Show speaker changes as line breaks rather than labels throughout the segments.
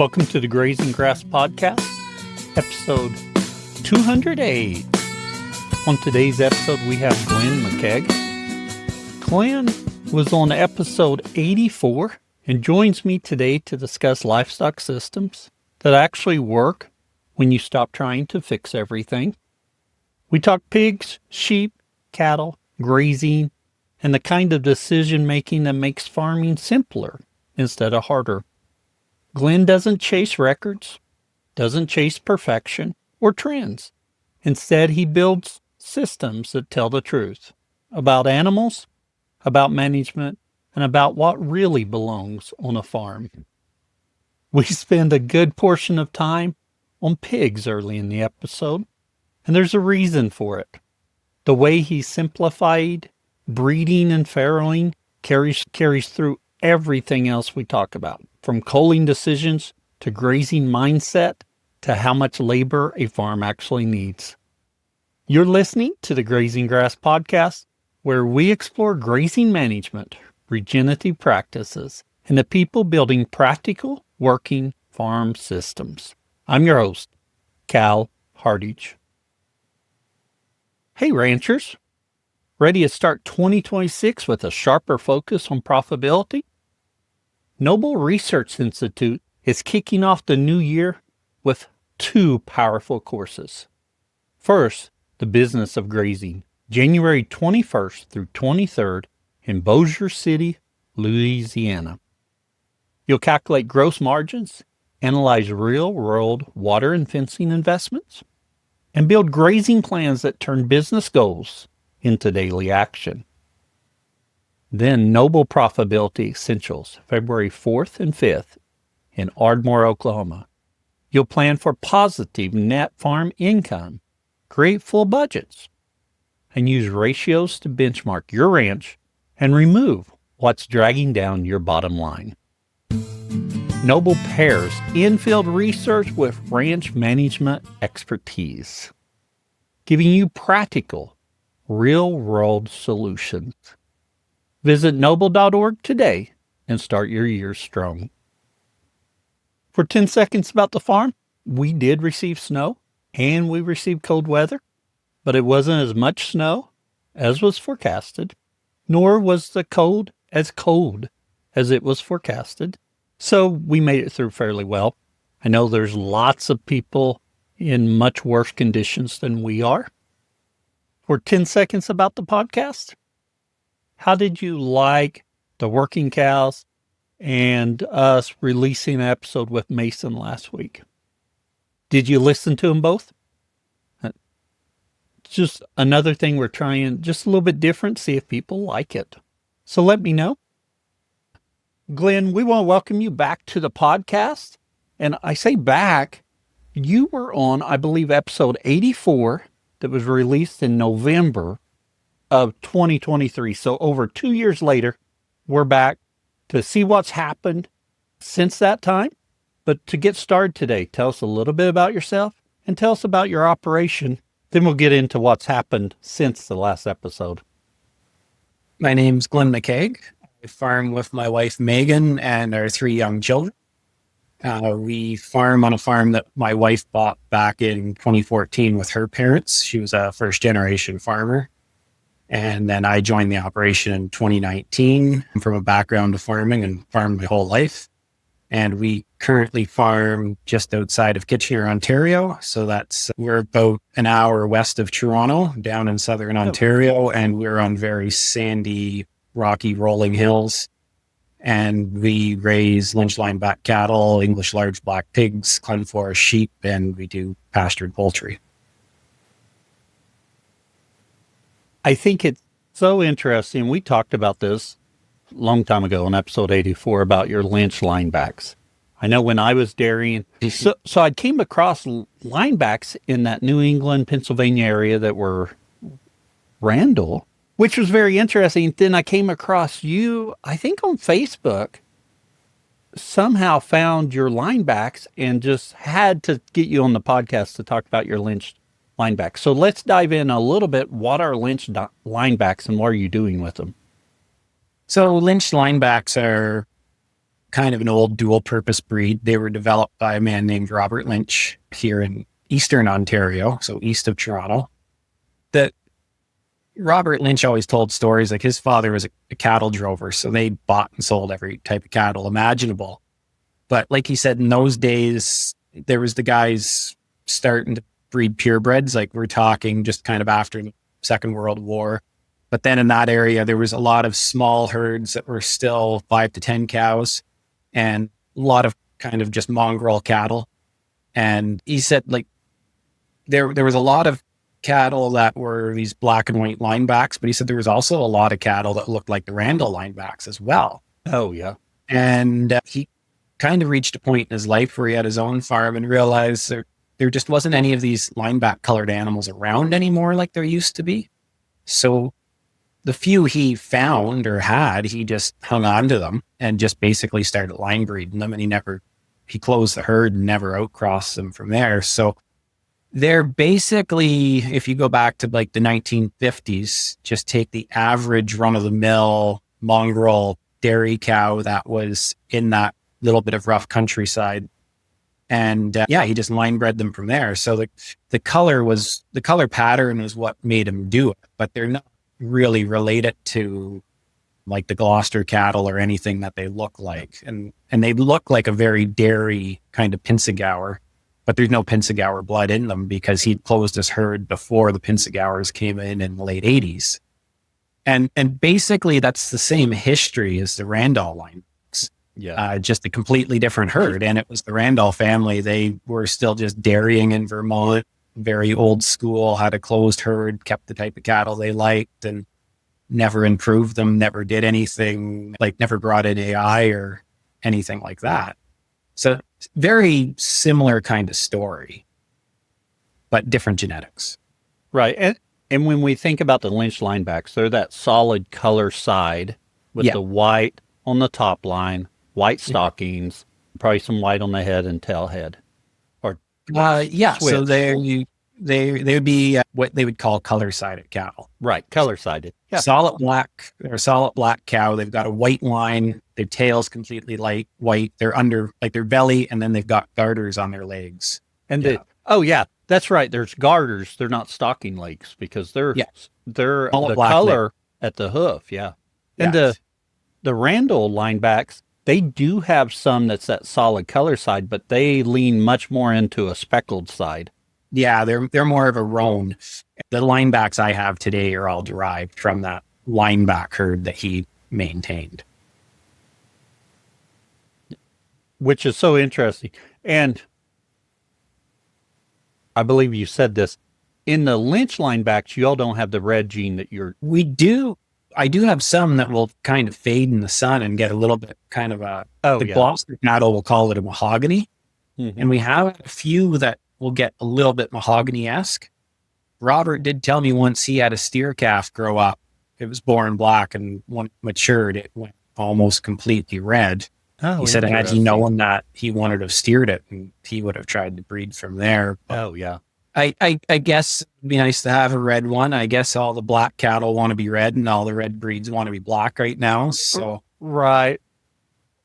Welcome to the Grazing Grass Podcast, episode 208. On today's episode, we have Glenn McCaig. Glenn was on episode 84 and joins me today to discuss livestock systems that actually work when you stop trying to fix everything. We talk pigs, sheep, cattle, grazing, and the kind of decision-making that makes farming simpler instead of harder. Glenn doesn't chase records, doesn't chase perfection or trends. Instead, he builds systems that tell the truth about animals, about management, and about what really belongs on a farm. We spend a good portion of time on pigs early in the episode, and there's a reason for it. The way he simplified breeding and farrowing carries through everything else we talk about, from culling decisions to grazing mindset to how much labor a farm actually needs. You're listening to the Grazing Grass Podcast, where we explore grazing management, regenerative practices, and the people building practical, working farm systems. I'm your host, Cal Hardage. Hey ranchers, ready to start 2026 with a sharper focus on profitability? Noble Research Institute is kicking off the new year with two powerful courses. First, The Business of Grazing, January 21st through 23rd in Bossier City, Louisiana. You'll calculate gross margins, analyze real-world water and fencing investments, and build grazing plans that turn business goals into daily action. Then Noble Profitability Essentials, February 4th and 5th in Ardmore, Oklahoma. You'll plan for positive net farm income, create full budgets, and use ratios to benchmark your ranch and remove what's dragging down your bottom line. Noble pairs in-field research with ranch management expertise, giving you practical, real-world solutions. Visit noble.org today and start your year strong. For 10 seconds about the farm, we did receive snow and we received cold weather, but it wasn't as much snow as was forecasted, nor was the cold as it was forecasted. So we made it through fairly well. I know there's lots of people in much worse conditions than we are. For 10 seconds about the podcast, how did you like the working cows and us releasing an episode with Mason last week? Did you listen to them both? Just another thing we're trying, just a little bit different, see if people like it. So let me know. Glenn, we want to welcome you back to the podcast. And I say back, you were on, I believe, episode 84 that was released in November of 2023. So over 2 years later, we're back to see what's happened since that time. But to get started today, tell us a little bit about yourself and tell us about your operation. Then we'll get into what's happened since the last episode.
My name's Glenn McCaig. I farm with my wife, Megan, and our 3 young children. We farm on a farm that my wife bought back in 2014 with her parents. She was a first-generation farmer. And then I joined the operation in 2019. I'm from a background of farming and farmed my whole life. And we currently farm just outside of Kitchener, Ontario. So we're about an hour west of Toronto, down in southern Ontario. And we're on very sandy, rocky, rolling hills. And we raise Lynch Lineback cattle, English large black pigs, Clun Forest sheep, and we do pastured poultry.
I think it's so interesting. We talked about this a long time ago in episode 84 about your Lynch linebacks. I know when I was dairying, so I came across linebacks in that New England, Pennsylvania area that were Randall, which was very interesting. Then I came across you, I think on Facebook, somehow found your linebacks and just had to get you on the podcast to talk about your Lynch linebacks. So let's dive in a little bit. What are Lynch linebacks and what are you doing with them?
So Lynch linebacks are kind of an old dual purpose breed. They were developed by a man named Robert Lynch here in Eastern Ontario, so east of Toronto. That Robert Lynch always told stories like his father was a cattle drover, so they bought and sold every type of cattle imaginable. But like he said, in those days, there was the guys starting to breed purebreds, like we're talking just kind of after the Second World War. But then in that area, there was a lot of small herds that were still 5 to 10 cows and a lot of kind of just mongrel cattle. And he said like there was a lot of cattle that were these black and white linebacks, but he said there was also a lot of cattle that looked like the Randall linebacks as well.
Oh, yeah.
And he kind of reached a point in his life where he had his own farm and realized there just wasn't any of these lineback colored animals around anymore like there used to be. So the few he found or had, he just hung on to them and just basically started line breeding them. And he closed the herd and never outcrossed them from there. So they're basically, if you go back to like the 1950s, just take the average run of the mill mongrel dairy cow that was in that little bit of rough countryside. And he just line bred them from there. So the color pattern was what made him do it, but they're not really related to like the Gloucester cattle or anything that they look like. And they look like a very dairy kind of Pinsegour, but there's no Pinsegour blood in them because he'd closed his herd before the Pinsegours came in the late 80s. And basically that's the same history as the Randall line.
Yeah.
Just a completely different herd. And it was the Randall family. They were still just dairying in Vermont, very old school, had a closed herd, kept the type of cattle they liked and never improved them, never did anything, like never brought in AI or anything like that. So very similar kind of story, but different genetics.
Right. And when we think about the Lynch linebacks, they're that solid color side with the white on the top line, white stockings, probably some white on the head and tail head. Or switch.
So they would be what they would call color-sided cattle.
Right, color-sided. Yeah.
Solid black. They're a solid black cow. They've got a white line. Their tail's completely light white. They're under like their belly, and then they've got garters on their legs.
And that's right. There's garters. They're not stocking legs because they're the color leg at the hoof. Yeah. And the Randall linebacks, they do have some that's that solid color side, but they lean much more into a speckled side.
Yeah, they're more of a roan. The linebacks I have today are all derived from that lineback herd that he maintained.
Which is so interesting. And I believe you said this. In the Lynch linebacks, you all don't have the red gene that you're...
We do. I do have some that will kind of fade in the sun and get a little bit kind of Gloucester cattle will call it a mahogany. Mm-hmm. And we have a few that will get a little bit mahogany-esque. Robert did tell me once he had a steer calf grow up. It was born black, and when it matured, it went almost completely red. He said had he known that, he wanted to have steered it, and he would have tried to breed from there. But I guess it'd be nice to have a red one. I guess all the black cattle want to be red, and all the red breeds want to be black right now. So
right.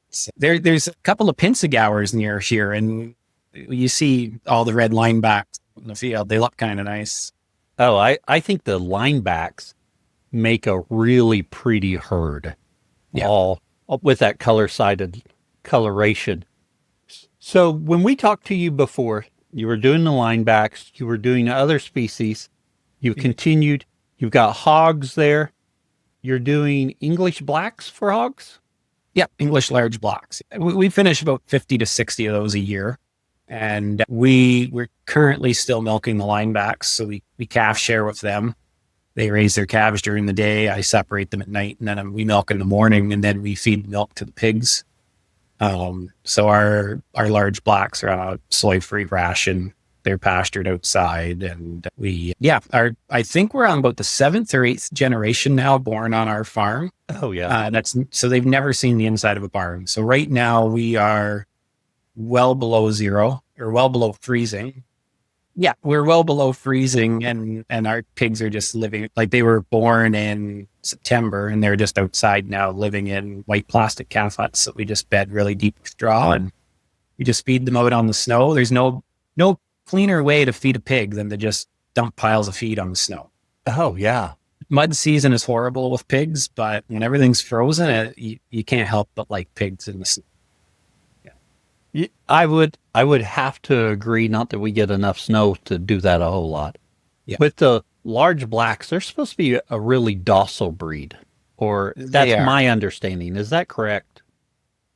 So there's a couple of Pinsegours near here, and you see all the red linebacks in the field. They look kind of nice.
Oh, I think the linebacks make a really pretty herd. Yeah. All with that color-sided coloration. So when we talked to you before, you were doing the linebacks, you were doing other species, you've continued, you've got hogs there, you're doing English blacks for hogs?
Yep, English large blocks. We finish about 50 to 60 of those a year. And we're currently still milking the linebacks, so we calf share with them. They raise their calves during the day. I separate them at night, and then we milk in the morning, and then we feed milk to the pigs. So our large blacks are on a soy-free ration. They're pastured outside, and I think we're on about the 7th or 8th generation now born on our farm.
Oh yeah.
So they've never seen the inside of a barn. So right now we are well below zero or well below freezing. Yeah, we're well below freezing, and our pigs are just living like they were born in September, and they're just outside now, living in white plastic calf huts that we just bed really deep with straw, and we just feed them out on the snow. There's no cleaner way to feed a pig than to just dump piles of feed on the snow.
Oh, yeah.
Mud season is horrible with pigs, but when everything's frozen, you can't help but like pigs in the snow.
I would have to agree, not that we get enough snow to do that a whole lot.
Yeah,
With the large blacks, they're supposed to be a really docile breed, or
they
that's
are.
my understanding. Is that correct?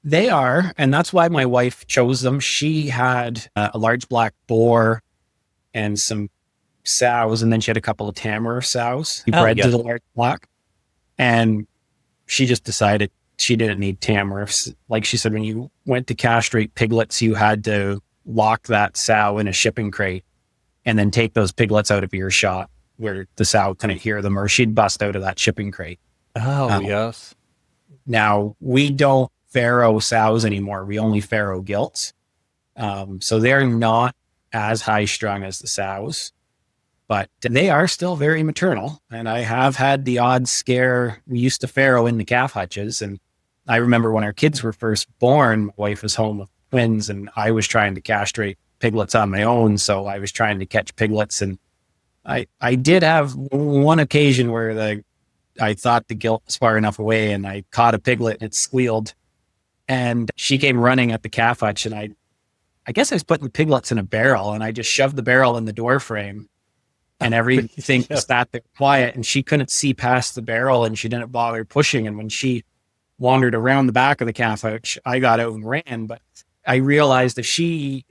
They are, and that's why my wife chose them. She had a large black boar and some sows, and then she had a couple of Tamar sows. She
Oh,
bred to
yes.
the large black, and she just decided she didn't need Tamariffs. Like she said, when you went to castrate piglets, you had to lock that sow in a shipping crate and then take those piglets out of earshot where the sow couldn't hear them, or she'd bust out of that shipping crate.
Oh,
Uh,
yes.
Now, we don't farrow sows anymore. We only farrow gilts. So they're not as high strung as the sows, but they are still very maternal. And I have had the odd scare. We used to farrow in the calf hutches. And I remember when our kids were first born, my wife was home with twins, and I was trying to castrate piglets on my own. So I was trying to catch piglets. And I did have one occasion where I thought the gilt was far enough away, and I caught a piglet and it squealed. And she came running at the calf hutch, and I guess I was putting the piglets in a barrel, and I just shoved the barrel in the door frame, and everything
Yeah.
sat there quiet, and she couldn't see past the barrel, and she didn't bother pushing. And when she wandered around the back of the calf hutch, I got out and ran. But I realized if she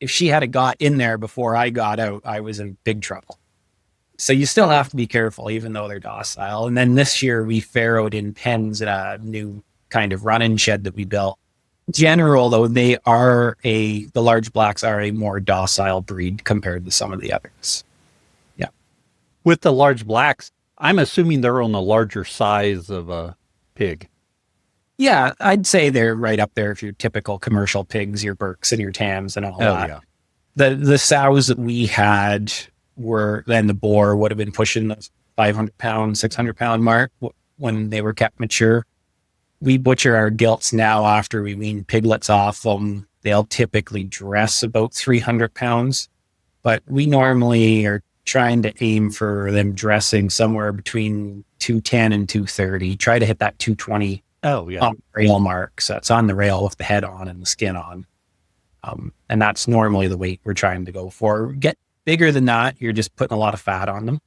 had got in there before I got out, I was in big trouble. So you still have to be careful, even though they're docile. And then this year we farrowed in pens at a new kind of run-in shed that we built. General, though, the large blacks are a more docile breed compared to some of the others. Yeah.
With the large blacks, I'm assuming they're on the larger size of a pig.
Yeah, I'd say they're right up there if you're typical commercial pigs, your Berks and your Tams and all that.
Yeah.
The sows that we had then the boar would have been pushing the 500-pound, 600-pound mark when they were kept mature. We butcher our gilts now after we wean piglets off them. They'll typically dress about 300 pounds, but we normally are trying to aim for them dressing somewhere between 210 and 230. Try to hit that 220
Oh, yeah.
on the rail mark. So it's on the rail with the head on and the skin on. And that's normally the weight we're trying to go for. Get bigger than that, you're just putting a lot of fat on them.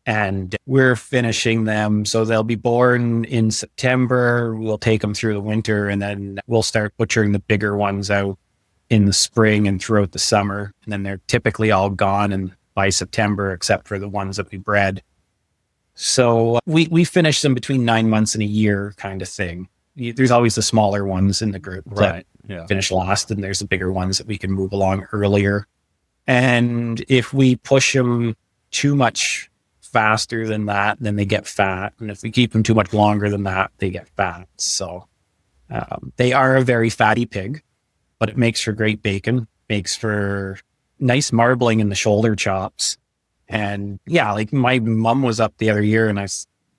And we're finishing them. So they'll be born in September. We'll take them through the winter, and then we'll start butchering the bigger ones out in the spring and throughout the summer. And then they're typically all gone and by September, except for the ones that we bred. So we finish them between 9 months and a year kind of thing. There's always the smaller ones in the group that
Yeah.
finish last, and there's the bigger ones that we can move along earlier. And if we push them too much faster than that, then they get fat. And if we keep them too much longer than that, they get fat. So they are a very fatty pig, but it makes for great bacon, makes for nice marbling in the shoulder chops. And yeah, like my mom was up the other year, and I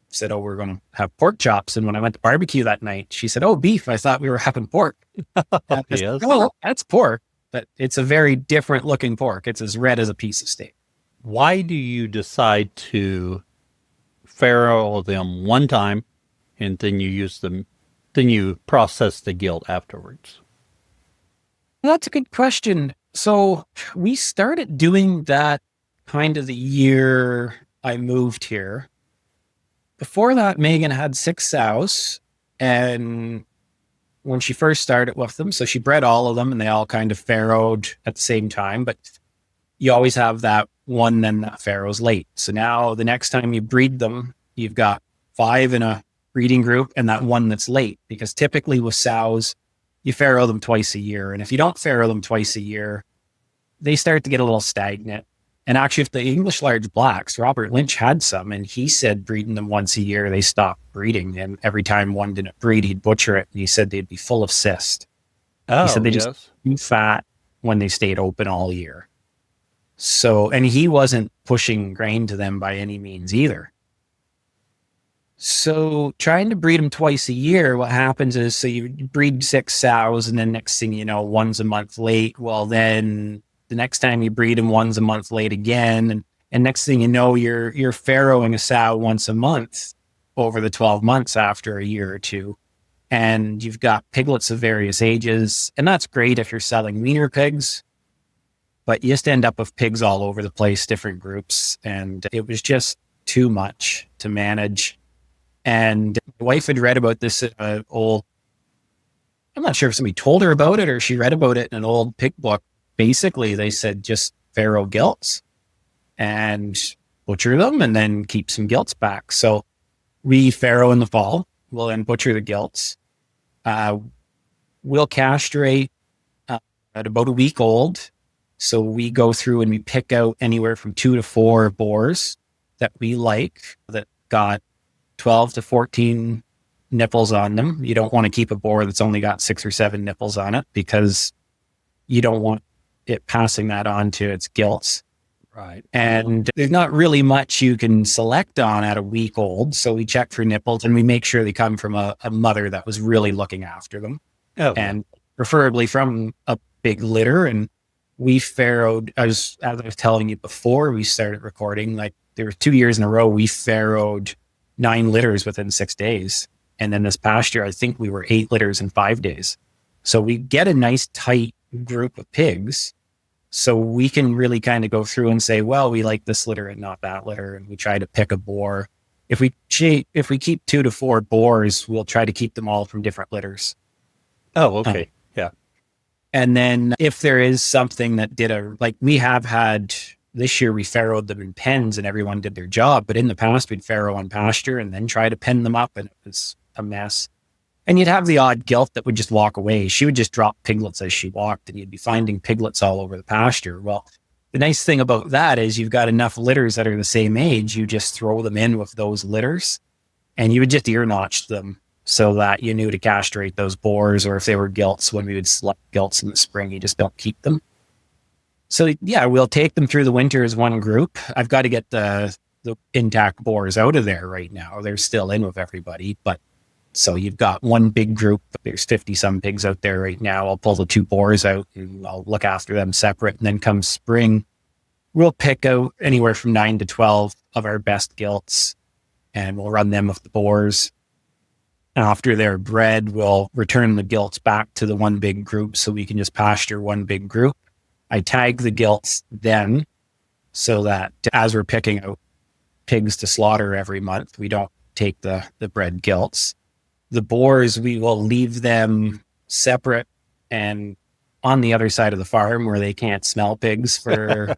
said, "Oh, we're going to have pork chops." And when I went to barbecue that night, she said, "Oh, beef." I thought we were having pork. And I said,
Yes.
"Oh, that's pork." But it's a very different looking pork. It's as red as a piece of steak.
Why do you decide to farrow them one time and then you process the gilt afterwards?
That's a good question. So we started doing that kind of the year I moved here. Before that, Megan had 6 sows, and when she first started with them, so she bred all of them, and they all kind of farrowed at the same time, but you always have that one then that farrows late. So now the next time you breed them, you've got 5 in a breeding group and that one that's late, because typically with sows, you farrow them twice a year. And if you don't farrow them twice a year, they start to get a little stagnant. And actually, if the English large blacks, Robert Lynch had some, and he said breeding them once a year, they stopped breeding. And every time one didn't breed, he'd butcher it. And he said they'd be full of cyst.
Oh,
He said they
yes.
just too fat when they stayed open all year. So, and he wasn't pushing grain to them by any means either. So trying to breed them twice a year, what happens is, so you breed 6 sows and then next thing you know, one's a month late. Well, then the next time you breed them, one's a month late again. And next thing you know, you're farrowing a sow once a month over the 12 months after a year or two. And you've got piglets of various ages. And that's great if you're selling weaner pigs, but you just end up with pigs all over the place, different groups. And it was just too much to manage. And my wife had read about this old, I'm not sure if somebody told her about it or she read about it in an old pig book. Basically, they said just farrow gilts and butcher them and then keep some gilts back. So we farrow in the fall. We'll then butcher the gilts. We'll castrate at about a week old. So we go through and we pick out anywhere from 2 to 4 boars that we like that got 12 to 14 nipples on them. You don't want to keep a boar that's only got 6 or 7 nipples on it because you don't want it passing that on to its gilts.
Right.
And there's not really much you can select on at a week old. So we check for nipples and we make sure they come from a mother that was really looking after them.
Oh,
and preferably from a big litter. And we farrowed, as I was telling you before we started recording, like there were 2 years in a row, we farrowed 9 litters within 6 days. And then this past year, I think we were 8 litters in 5 days. So we get a nice tight group of pigs. So we can really kind of go through and say, well, we like this litter and not that litter. And we try to pick a boar. If we keep 2 to 4 boars, we'll try to keep them all from different litters.
Oh, okay. Yeah.
And then if there is something that like we have had this year, we farrowed them in pens and everyone did their job. But in the past, we'd farrow on pasture and then try to pen them up. And it was a mess. And you'd have the odd gilt that would just walk away. She would just drop piglets as she walked and you'd be finding piglets all over the pasture. Well, the nice thing about that is you've got enough litters that are the same age. You just throw them in with those litters and you would just ear notch them so that you knew to castrate those boars, or if they were gilts, when we would select gilts in the spring, you just don't keep them. So yeah, we'll take them through the winter as one group. I've got to get the intact boars out of there right now. They're still in with everybody, but so you've got one big group. There's 50 some pigs out there right now. I'll pull the 2 boars out and I'll look after them separate. And then come spring, we'll pick out anywhere from 9 to 12 of our best gilts and we'll run them with the boars. After they're bred, we'll return the gilts back to the one big group so we can just pasture one big group. I tag the gilts then so that as we're picking out pigs to slaughter every month, we don't take the bred gilts. The boars, we will leave them separate and on the other side of the farm where they can't smell pigs for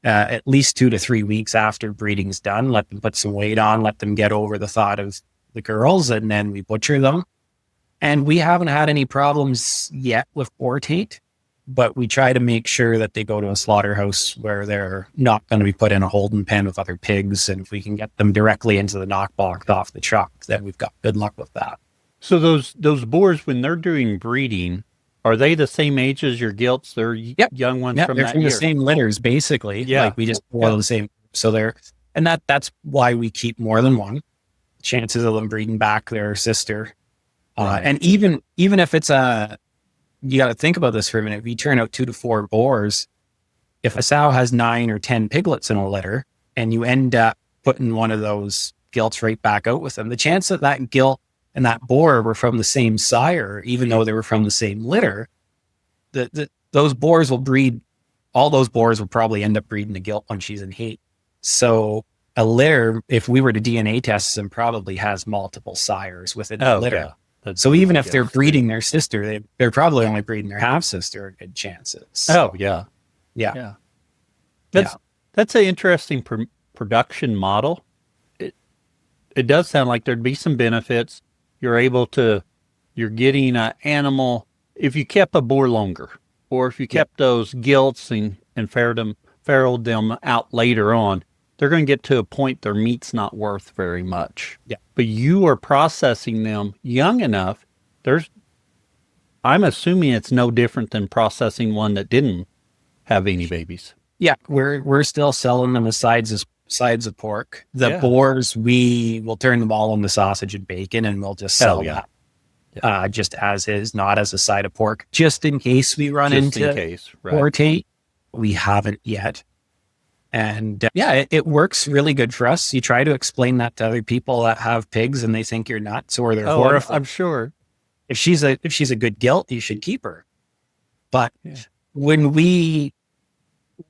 at least 2 to 3 weeks after breeding's done. Let them put some weight on, let them get over the thought of the girls, and then we butcher them. And we haven't had any problems yet with boar teat, but we try to make sure that they go to a slaughterhouse where they're not going to be put in a holding pen with other pigs. And if we can get them directly into the knock box off the truck, then we've got good luck with that.
So those boars, when they're doing breeding, are they the same age as your gilts? They're young ones from
they're
that
from
year.
the same litters, basically.
Yeah.
Like we just boil the same. So that's why we keep more than one. Chances of them breeding back their sister.
Right.
And even if it's you got to think about this for a minute. If you turn out 2 to 4 boars, if a sow has 9 or 10 piglets in a litter and you end up putting one of those gilts right back out with them, the chance that that gilt and that boar were from the same sire, even though they were from the same litter, those boars will breed, all those boars will probably end up breeding a gilt when she's in heat. So a litter, if we were to DNA test them, probably has multiple sires within the litter. Yeah. So even if they're breeding their sister, they're probably only breeding their half sister. Good chances.
Oh yeah. That's an interesting production model. It does sound like there'd be some benefits. You're getting an animal if you kept a boar longer, or if you kept those gilts and farrowed them out later on. They're going to get to a point their meat's not worth very much.
Yeah.
But you are processing them young enough. I'm assuming it's no different than processing one that didn't have any babies.
Yeah, we're still selling them as sides of pork. The
Yeah.
boars, we will turn them all into sausage and bacon, and we'll just sell
Yeah.
that just as is, not as a side of pork, just in case we run
Just in
into
case, right?
poor teat. We haven't yet. And it works really good for us. You try to explain that to other people that have pigs and they think you're nuts or they're horrified.
I'm sure.
If she's a good gilt, you should keep her. But
Yeah.
when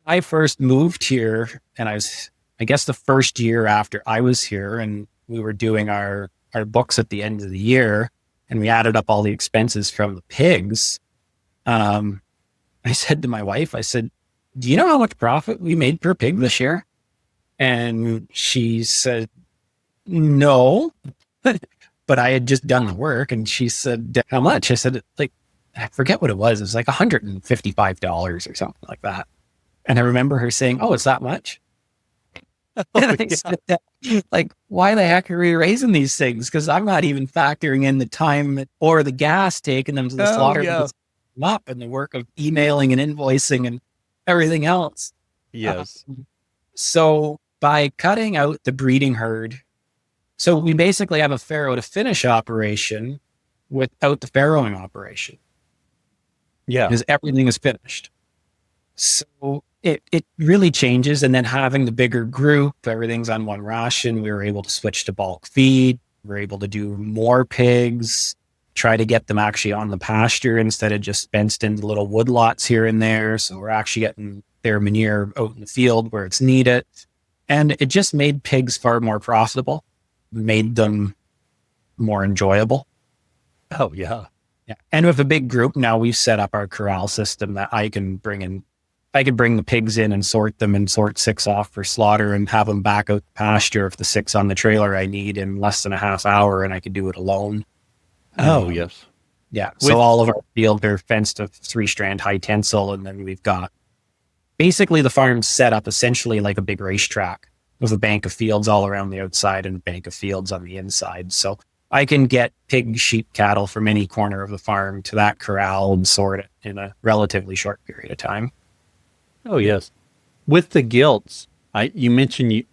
I first moved here, and I guess the first year after I was here, and we were doing our books at the end of the year, and we added up all the expenses from the pigs. I said to my wife, I said, do you know how much profit we made per pig this year? And she said, no, but I had just done the work. And she said, how much? I said, I forget what it was. It was like $155 or something like that. And I remember her saying, oh, it's that much? And I said, why the heck are we raising these things? Because I'm not even factoring in the time or the gas taking them to the slaughter up and the work of emailing and invoicing and everything else.
Yes.
So by cutting out the breeding herd, so we basically have a farrow to finish operation without the farrowing operation.
Yeah.
Because everything is finished. So it really changes. And then having the bigger group, everything's on one ration. We were able to switch to bulk feed. We're able to do more pigs, try to get them actually on the pasture instead of just fenced into little woodlots here and there. So we're actually getting their manure out in the field where it's needed. And it just made pigs far more profitable, made them more enjoyable.
Oh, yeah.
Yeah. And with a big group, now we've set up our corral system that I could bring the pigs in and sort them and sort 6 off for slaughter and have them back out the pasture if the 6 on the trailer I need in less than a half hour, and I could do it alone.
Oh, yes.
Yeah. So all of our fields are fenced to 3-strand high tensile. And then we've got basically the farm's set up essentially like a big racetrack with a bank of fields all around the outside and a bank of fields on the inside. So I can get pig, sheep, cattle from any corner of the farm to that corral and sort it in a relatively short period of time.
Oh, yes. With the gilts, you mentioned,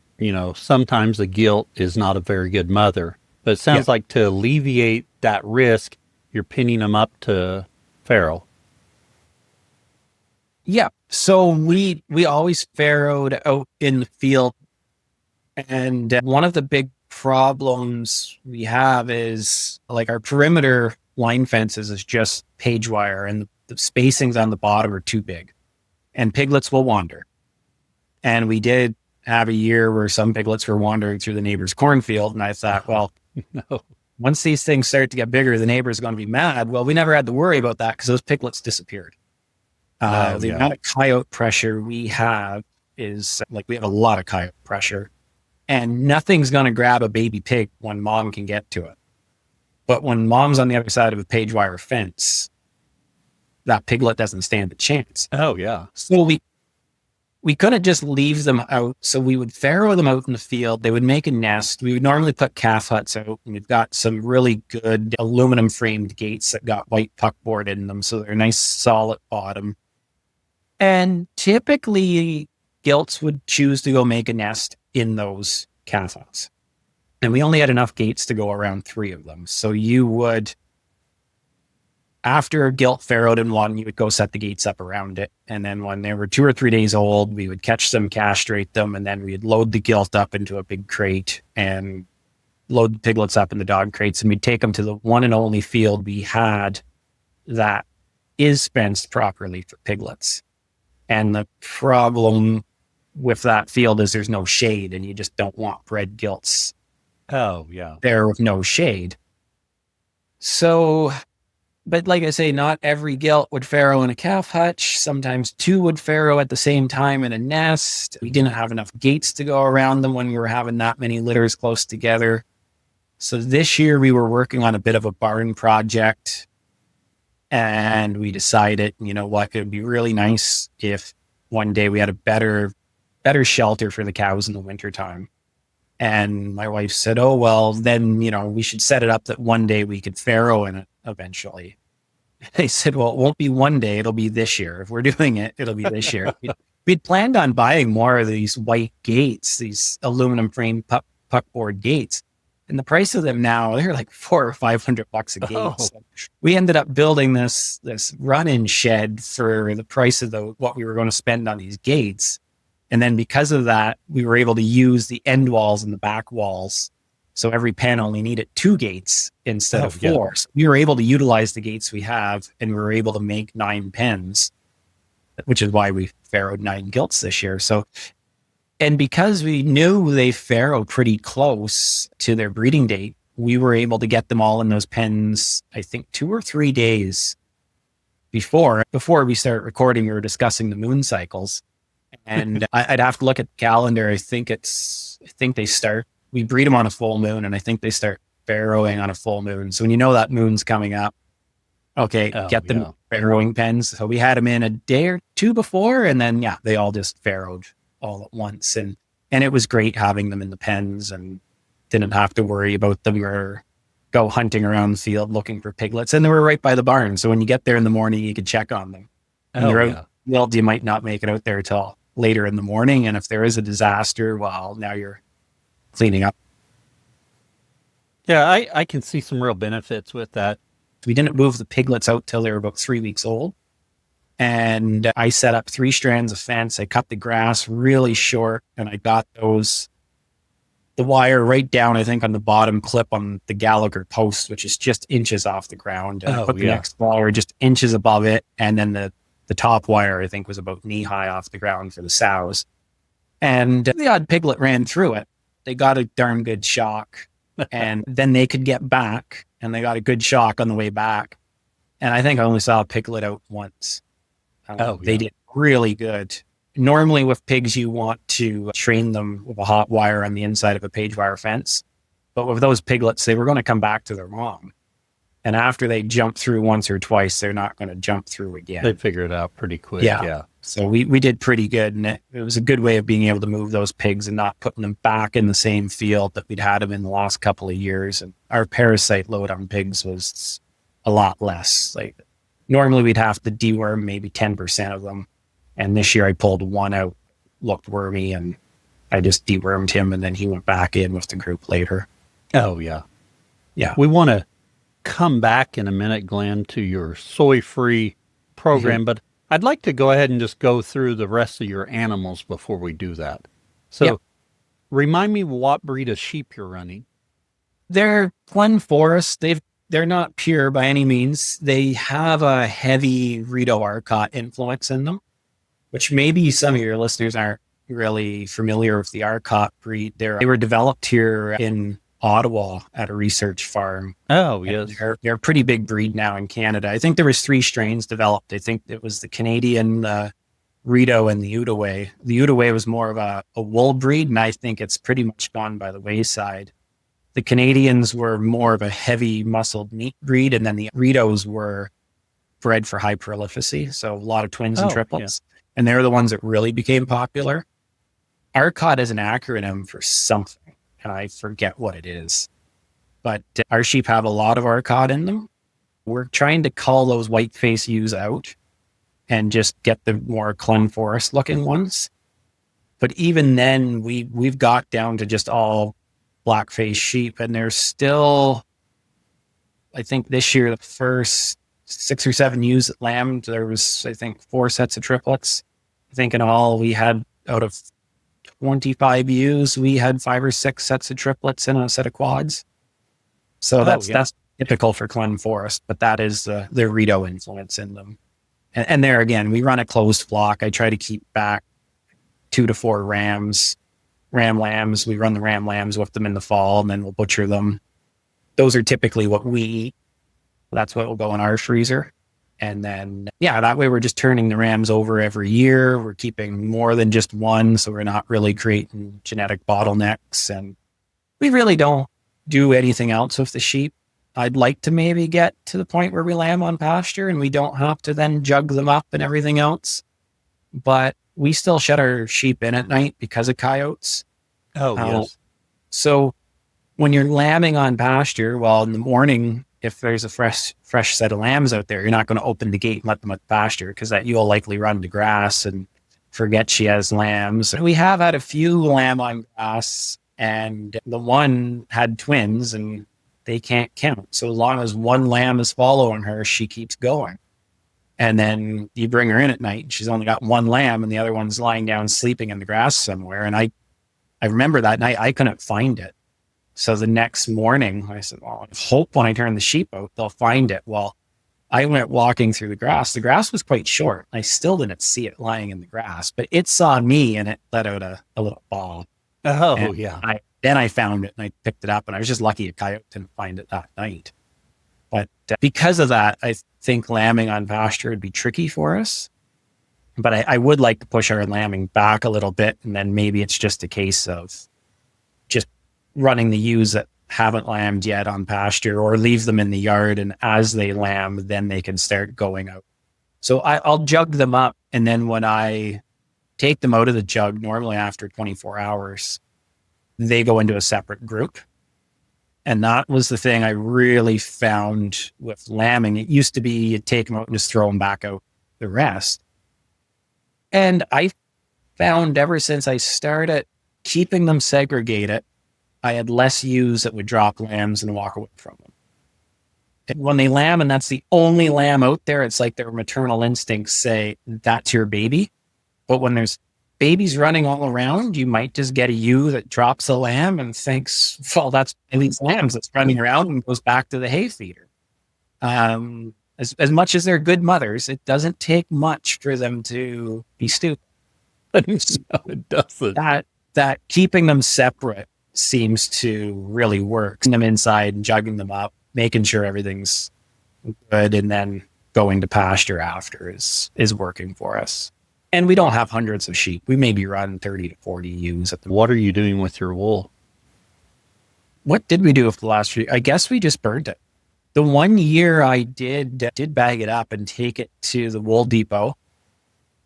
sometimes the gilt is not a very good mother, but it sounds like to alleviate that risk, you're pinning them up to farrow.
Yeah. So we always farrowed out in the field. And one of the big problems we have is our perimeter line fences is just page wire and the spacings on the bottom are too big and piglets will wander. And we did have a year where some piglets were wandering through the neighbor's cornfield. And I thought, well,
no.
Once these things start to get bigger, the neighbor's going to be mad. Well, we never had to worry about that because those piglets disappeared. The amount of coyote pressure we have is we have a lot of coyote pressure, and nothing's going to grab a baby pig when mom can get to it. But when mom's on the other side of a page wire fence, that piglet doesn't stand a chance.
Oh, yeah.
So we couldn't just leave them out. So we would farrow them out in the field. They would make a nest. We would normally put calf huts out. And we've got some really good aluminum framed gates that got white puckboard in them. So they're nice, solid bottom. And typically gilts would choose to go make a nest in those calf huts. And we only had enough gates to go around 3 of them. So you would, after a gilt farrowed in one, you would go set the gates up around it. And then when they were 2 or 3 days old, we would catch them, castrate them, and then we'd load the gilt up into a big crate and load the piglets up in the dog crates. And we'd take them to the one and only field we had that is fenced properly for piglets. And the problem with that field is there's no shade, and you just don't want bred gilts.
Oh, yeah.
There with no shade. So, but like I say, not every gilt would farrow in a calf hutch. Sometimes 2 would farrow at the same time in a nest. We didn't have enough gates to go around them when we were having that many litters close together. So this year we were working on a bit of a barn project, and we decided, you know what, it would be really nice if one day we had a better shelter for the cows in the wintertime. And my wife said, oh, well, then, we should set it up that one day we could farrow in it eventually. They said, well, it won't be one day. It'll be this year. If we're doing it, it'll be this year. we'd planned on buying more of these white gates, these aluminum frame puckboard gates. And the price of them now, they're like $400 or $500 a gate.
Oh.
So we ended up building this run-in shed for the price of what we were going to spend on these gates. And then because of that, we were able to use the end walls and the back walls. So every pen only needed 2 gates instead of 4.
Yeah.
So we were able to utilize the gates we have, and we were able to make 9 pens, which is why we farrowed 9 gilts this year. So, and because we knew they farrowed pretty close to their breeding date, we were able to get them all in those pens, I think 2 or 3 days before we start recording. We were discussing the moon cycles, and I'd have to look at the calendar. I think we breed them on a full moon, and I think they start farrowing on a full moon. So when you know that moon's coming up, okay, get them farrowing pens. So we had them in a day or 2 before, and then they all just farrowed all at once. And it was great having them in the pens, and didn't have to worry about them or go hunting around the field looking for piglets. And they were right by the barn. So when you get there in the morning, you could check on them. And they're out, well, you might not make it out there till later in the morning. And if there is a disaster, well, now you're cleaning up.
Yeah, I can see some real benefits with that.
We didn't move the piglets out till they were about 3 weeks old. And I set up 3 strands of fence. I cut the grass really short, and I got the wire right down, I think, on the bottom clip on the Gallagher post, which is just inches off the ground. And I put the next wire just inches above it. And then the top wire, I think, was about knee high off the ground for the sows. And the odd piglet ran through it. They got a darn good shock. And then they could get back, and they got a good shock on the way back. And I think I only saw a piglet out once. They did really good. Normally with pigs, you want to train them with a hot wire on the inside of a page wire fence. But with those piglets, they were going to come back to their mom. And after they jump through once or twice, they're not going to jump through again.
They figure it out pretty quick. Yeah.
So we did pretty good. And it was a good way of being able to move those pigs and not putting them back in the same field that we'd had them in the last couple of years. And our parasite load on pigs was a lot less. Like normally we'd have to deworm maybe 10% of them. And this year I pulled one out, looked wormy, and I just dewormed him, and then he went back in with the group later.
Oh, yeah.
Yeah.
We want to come back in a minute, Glenn, to your soy-free program, but I'd like to go ahead and just go through the rest of your animals before we do that. So remind me what breed of sheep you're running.
They're Clun Forest. They're not pure by any means. They have a heavy Rito Arcot influence in them, which maybe some of your listeners aren't really familiar with the Arcot breed. They were developed here in Ottawa at a research farm.
Oh, yes.
They're a pretty big breed now in Canada. I think there was 3 strains developed. I think it was the Canadian Rito and the U.S.A. The U.S.A. was more of a wool breed, and I think it's pretty much gone by the wayside. The Canadians were more of a heavy muscled meat breed, and then the Ritos were bred for high prolificacy. So a lot of twins and triplets. Yeah. And they're the ones that really became popular. Arcot is an acronym for something, and I forget what it is. But our sheep have a lot of Arcot in them. We're trying to cull those white face ewes out and just get the more Clun Forest looking ones. But even then, we've got down to just all black face sheep, and there's still, I think this year, the first 6 or 7 ewes that lambed, there was, I think, 4 sets of triplets. I think in all we had, out of 25 ewes, we had 5 or 6 sets of triplets in a set of quads. So that's typical for Clun Forest, but that is the Rito influence in them. And there again, we run a closed flock. I try to keep back 2 to 4 ram lambs. We run the ram lambs with them in the fall, and then we'll butcher them. Those are typically what we eat. That's what will go in our freezer. And then, that way we're just turning the rams over every year. We're keeping more than just one, so we're not really creating genetic bottlenecks. And we really don't do anything else with the sheep. I'd like to maybe get to the point where we lamb on pasture and we don't have to then jug them up and everything else. But we still shut our sheep in at night because of coyotes.
Oh, yes.
So when you're lambing on pasture, well, in the morning, if there's a fresh set of lambs out there, you're not going to open the gate and let them at the pasture, because that you'll likely run to grass and forget she has lambs. We have had a few lamb on grass, and the one had twins, and they can't count. So as long as one lamb is following her, she keeps going. And then you bring her in at night, and she's only got one lamb, and the other one's lying down sleeping in the grass somewhere. And I remember that night I couldn't find it. So the next morning I said, well, I hope when I turn the sheep out, they'll find it. Well, I went walking through the grass. The grass was quite short. I still didn't see it lying in the grass, but it saw me and it let out a little bawl.
Oh,
and
yeah.
Then I found it and I picked it up, and I was just lucky a coyote didn't find it that night. But because of that, I think lambing on pasture would be tricky for us. But I would like to push our lambing back a little bit. And then maybe it's just a case of just running the ewes that haven't lambed yet on pasture, or leave them in the yard. And as they lamb, then they can start going out. So I'll jug them up. And then when I take them out of the jug, normally after 24 hours, they go into a separate group. And that was the thing I really found with lambing. It used to be you'd take them out and just throw them back out the rest. And I found ever since I started keeping them segregated, I had less ewes that would drop lambs and walk away from them. And when they lamb, and that's the only lamb out there, it's like their maternal instincts say, that's your baby. But when there's babies running all around, you might just get a ewe that drops a lamb and thinks, well, that's these lambs that's running around, and goes back to the hay feeder. As much as they're good mothers, it doesn't take much for them to be stupid.
No, it doesn't.
That keeping them separate seems to really work. Putting them inside and jugging them up, making sure everything's good, and then going to pasture after is working for us. And we don't have hundreds of sheep. We maybe run 30 to 40 ewes at the.
What are you doing with your wool?
What did we do with the last year? I guess we just burned it. The one year I did bag it up and take it to the wool depot.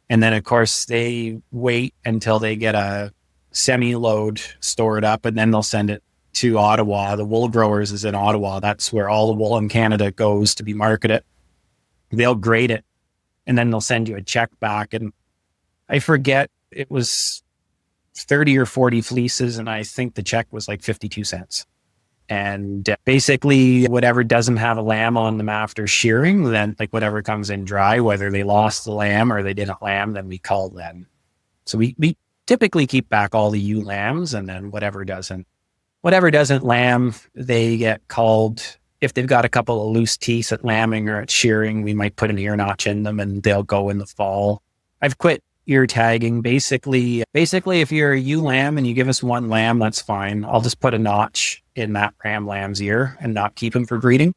And then, of course, they wait until they get a semi-load stored up, and then they'll send it to Ottawa. The wool growers is in Ottawa. That's where all the wool in Canada goes to be marketed. They'll grade it, and then they'll send you a check back. And I forget, it was 30 or 40 fleeces, and I think the check was like 52 cents. And basically, whatever doesn't have a lamb on them after shearing, then like whatever comes in dry, whether they lost the lamb or they didn't lamb, then we cull them. So we typically keep back all the ewe lambs, and then whatever doesn't lamb, they get culled. If they've got a couple of loose teeth at lambing or at shearing, we might put an ear notch in them, and they'll go in the fall. I've quit ear tagging. Basically, if you're a ewe lamb and you give us one lamb, that's fine. I'll just put a notch in that ram lamb's ear and not keep him for breeding.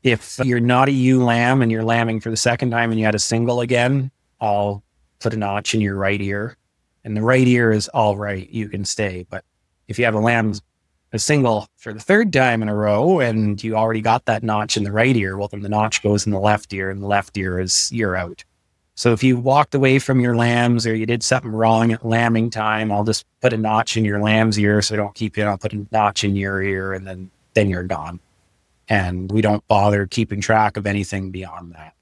If you're not a ewe lamb and you're lambing for the second time and you had a single again, I'll put a notch in your right ear. And the right ear is all right, you can stay. But if you have a single for the third time in a row and you already got that notch in the right ear, well, then the notch goes in the left ear, and the left ear is you're out. So if you walked away from your lambs or you did something wrong at lambing time, I'll just put a notch in your lamb's ear. So don't keep it. I'll put a notch in your ear, and then you're gone. And we don't bother keeping track of anything beyond that.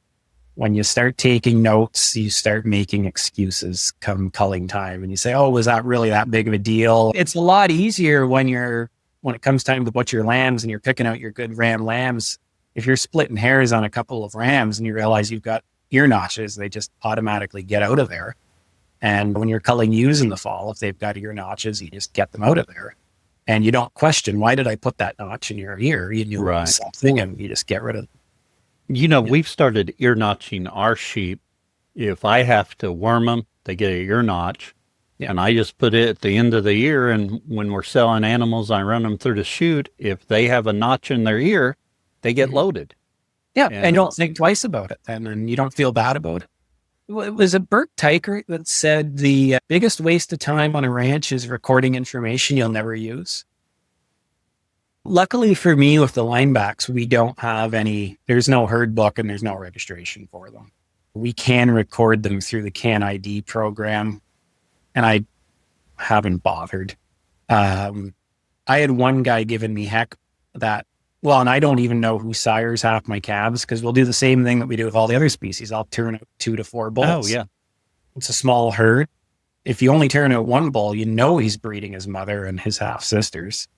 When you start taking notes, you start making excuses come culling time, and you say, oh, was that really that big of a deal? It's a lot easier when it comes time to butcher lambs and you're picking out your good ram lambs. If you're splitting hairs on a couple of rams and you realize you've got ear notches, they just automatically get out of there. And when you're culling ewes in the fall, if they've got ear notches, you just get them out of there. And you don't question, why did I put that notch in your ear? You knew it was something, and you just get rid of it.
We've started ear notching our sheep. If I have to worm them, they get an ear notch. Yeah. And I just put it at the end of the ear. And when we're selling animals, I run them through the chute. If they have a notch in their ear, they get loaded.
Yeah, and don't think twice about it then, and you don't feel bad about it. It was a Bert Teichert that said the biggest waste of time on a ranch is recording information you'll never use. Luckily for me, with the linebacks, we don't have there's no herd book and there's no registration for them. We can record them through the Can ID program, and I haven't bothered. I had one guy giving me heck that, well, and I don't even know who sires half my calves, because we'll do the same thing that we do with all the other species. I'll turn out 2 to 4 bulls.
Oh, yeah.
It's a small herd. If you only turn out one bull, you know he's breeding his mother and his half sisters.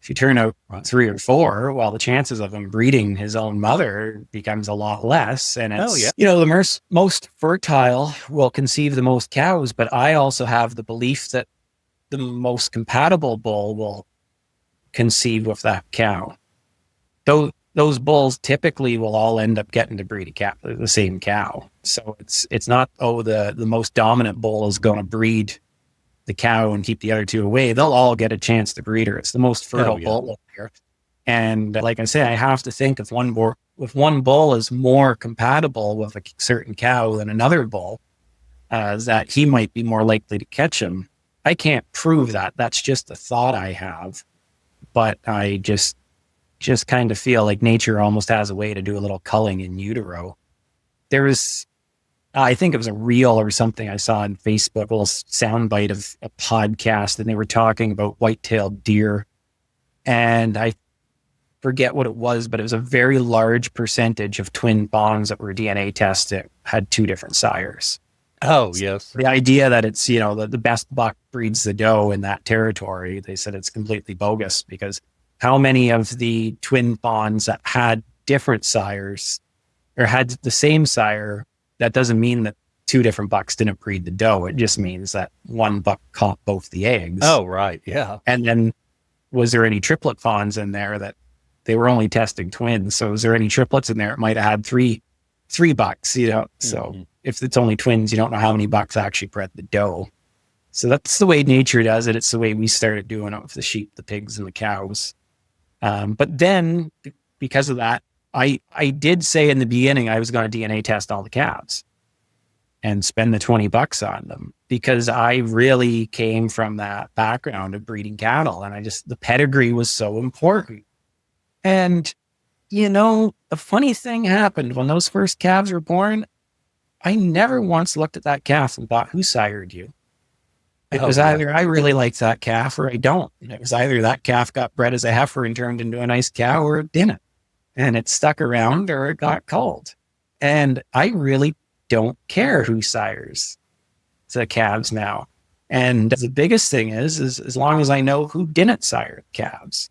If you turn out
Right.
3 or 4, well, the chances of him breeding his own mother becomes a lot less. And it's,
Oh, yeah.
The most fertile will conceive the most cows. But I also have the belief that the most compatible bull will conceive with that cow. Those bulls typically will all end up getting to breed the same cow. So it's not, the most dominant bull is going to breed the cow and keep the other 2 away. They'll all get a chance to breed her. It's the most fertile bull up here. And like I say, I have to think if one bull is more compatible with a certain cow than another bull, that he might be more likely to catch him. I can't prove that. That's just a thought I have. But I just kind of feel like nature almost has a way to do a little culling in utero. There was, I think it was a reel or something I saw on Facebook, a little soundbite of a podcast, and they were talking about white-tailed deer. And I forget what it was, but it was a very large percentage of twin fawns that were DNA tested had 2 different sires.
Oh, yes.
The idea that it's, the best buck breeds the doe in that territory, they said it's completely bogus, because how many of the twin fawns that had different sires or had the same sire, that doesn't mean that 2 different bucks didn't breed the doe. It just means that one buck caught both the eggs.
Oh, right. Yeah.
And then was there any triplet fawns in there that they were only testing twins? So was there any triplets in there? It might have had three bucks, So if it's only twins, you don't know how many bucks actually bred the doe. So that's the way nature does it. It's the way we started doing it with the sheep, the pigs, and the cows. But then because of that, I did say in the beginning, I was going to DNA test all the calves and spend the $20 on them, because I really came from that background of breeding cattle. And the pedigree was so important. And, a funny thing happened when those first calves were born. I never once looked at that calf and thought, who sired you? It was either I really like that calf or I don't. And it was either that calf got bred as a heifer and turned into a nice cow, or it didn't. And it stuck around, or it got culled. And I really don't care who sires the calves now. And the biggest thing is as long as I know who didn't sire the calves.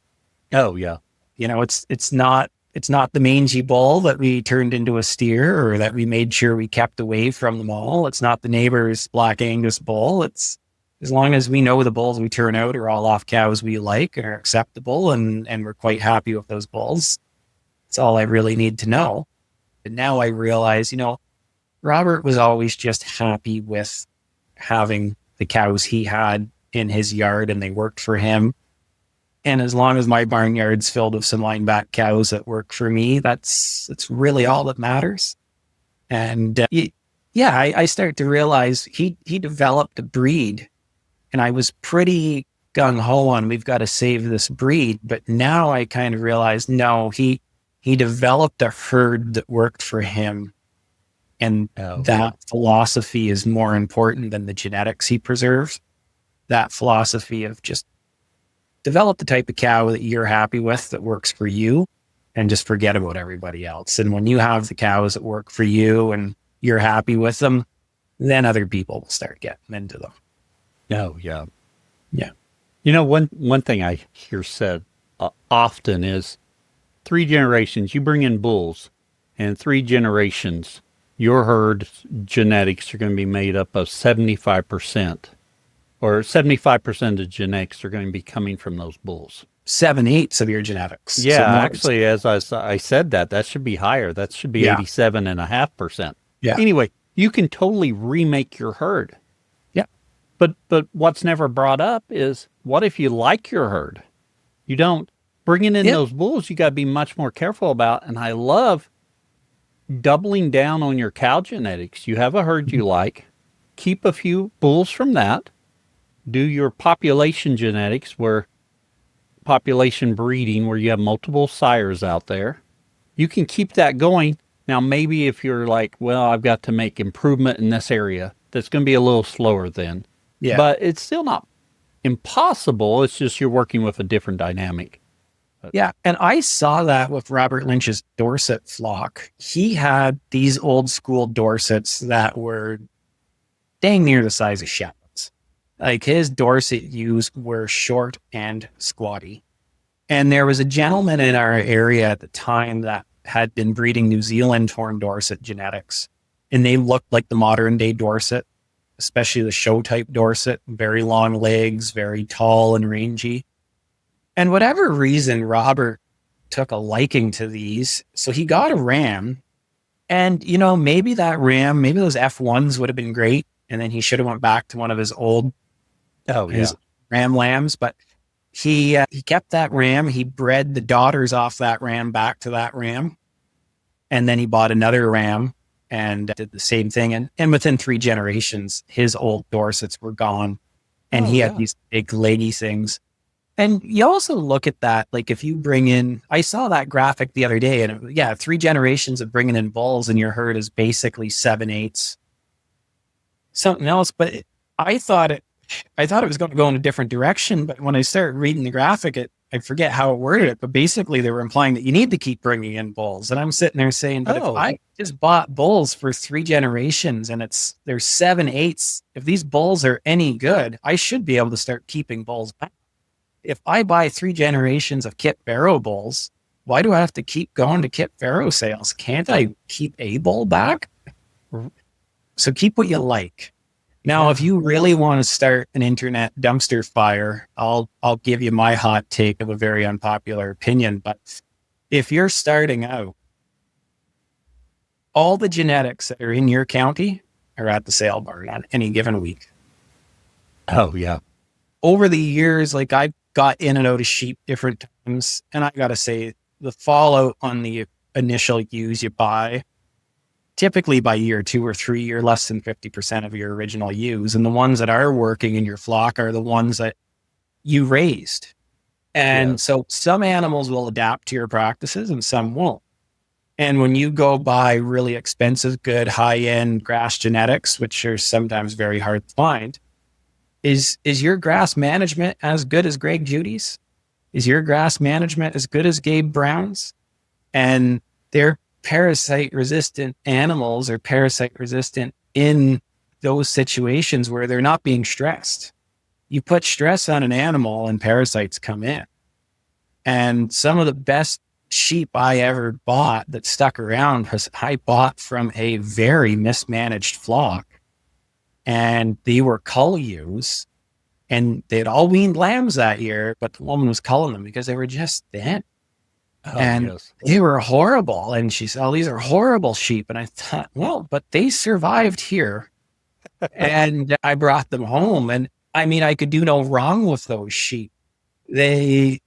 Oh, yeah.
It's not the mangy bull that we turned into a steer, or that we made sure we kept away from them all. It's not the neighbor's Black Angus bull. It's as long as we know the bulls we turn out are all off cows we like and are acceptable, and we're quite happy with those bulls. That's all I really need to know. And now I realize, Robert was always just happy with having the cows he had in his yard, and they worked for him. And as long as my barnyard's filled with some lineback cows that work for me, that's really all that matters. And I start to realize he developed a breed, and I was pretty gung-ho on, we've got to save this breed. But now I kind of realize, no, he developed a herd that worked for him. And that philosophy is more important than the genetics he preserves. That philosophy of just develop the type of cow that you're happy with, that works for you, and just forget about everybody else. And when you have the cows that work for you and you're happy with them, then other people will start getting into them.
Oh, yeah.
Yeah.
One thing I hear said often is 3 generations, you bring in bulls, and 3 generations, your herd genetics are going to be made up of 75%, or 75% of the genetics are going to be coming from those bulls.
7/8 of your genetics.
Yeah, so actually, as I said that should be higher. That should be 87.5%.
Yeah.
Anyway, you can totally remake your herd.
Yeah.
But what's never brought up is, what if you like your herd? You don't. Bringing in those bulls, you got to be much more careful about. And I love doubling down on your cow genetics. You have a herd you like, keep a few bulls from that, do your population genetics, where population breeding, where you have multiple sires out there. You can keep that going. Now, maybe if you're like, well, I've got to make improvement in this area, that's going to be a little slower then.
Yeah.
But it's still not impossible. It's just you're working with a different dynamic.
Yeah. And I saw that with Robert Lynch's Dorset flock. He had these old school Dorsets that were dang near the size of shepherds. Like his Dorset ewes were short and squatty. And there was a gentleman in our area at the time that had been breeding New Zealand horn Dorset genetics. And they looked like the modern day Dorset, especially the show type Dorset, very long legs, very tall and rangy. And whatever reason, Robert took a liking to these. So he got a ram. And, you know, maybe that ram, maybe those F1s would have been great. And then he should have went back to one of his old his ram lambs. But he kept that ram. He bred the daughters off that ram back to that ram. And then he bought another ram and did the same thing. And within 3 generations, his old Dorsets were gone. And he had these big leggy things. And you also look at that, like if you bring in, I saw that graphic the other day, and 3 generations of bringing in bulls and your herd is basically 7/8. Something else, but I thought it was going to go in a different direction. But when I started reading the graphic, I forget how it worded it, but basically they were implying that you need to keep bringing in bulls. And I'm sitting there saying, but if I just bought bulls for 3 generations and they're 7/8, if these bulls are any good, I should be able to start keeping bulls back. If I buy 3 generations of Kit Barrow bulls, why do I have to keep going to Kit Barrow sales? Can't I keep a bull back? So keep what you like. Now, if you really want to start an internet dumpster fire, I'll give you my hot take of a very unpopular opinion. But if you're starting out, all the genetics that are in your county are at the sale barn on any given week.
Oh, yeah.
Over the years, like I've got in and out of sheep different times. And I got to say, the fallout on the initial ewes you buy, typically by year 2 or 3, you're less than 50% of your original ewes. And the ones that are working in your flock are the ones that you raised. And so some animals will adapt to your practices and some won't. And when you go buy really expensive, good, high-end grass genetics, which are sometimes very hard to find, is your grass management as good as Greg Judy's? Is your grass management as good as Gabe Brown's? And they're parasite resistant animals or parasite resistant in those situations where they're not being stressed. You put stress on an animal and parasites come in. And some of the best sheep I ever bought that stuck around was I bought from a very mismanaged flock. And they were cull ewes, and they had all weaned lambs that year, but the woman was culling them because they were just thin. They were horrible. And she said, oh, these are horrible sheep. And I thought, well, but they survived here. And I brought them home. And I mean, I could do no wrong with those sheep. They,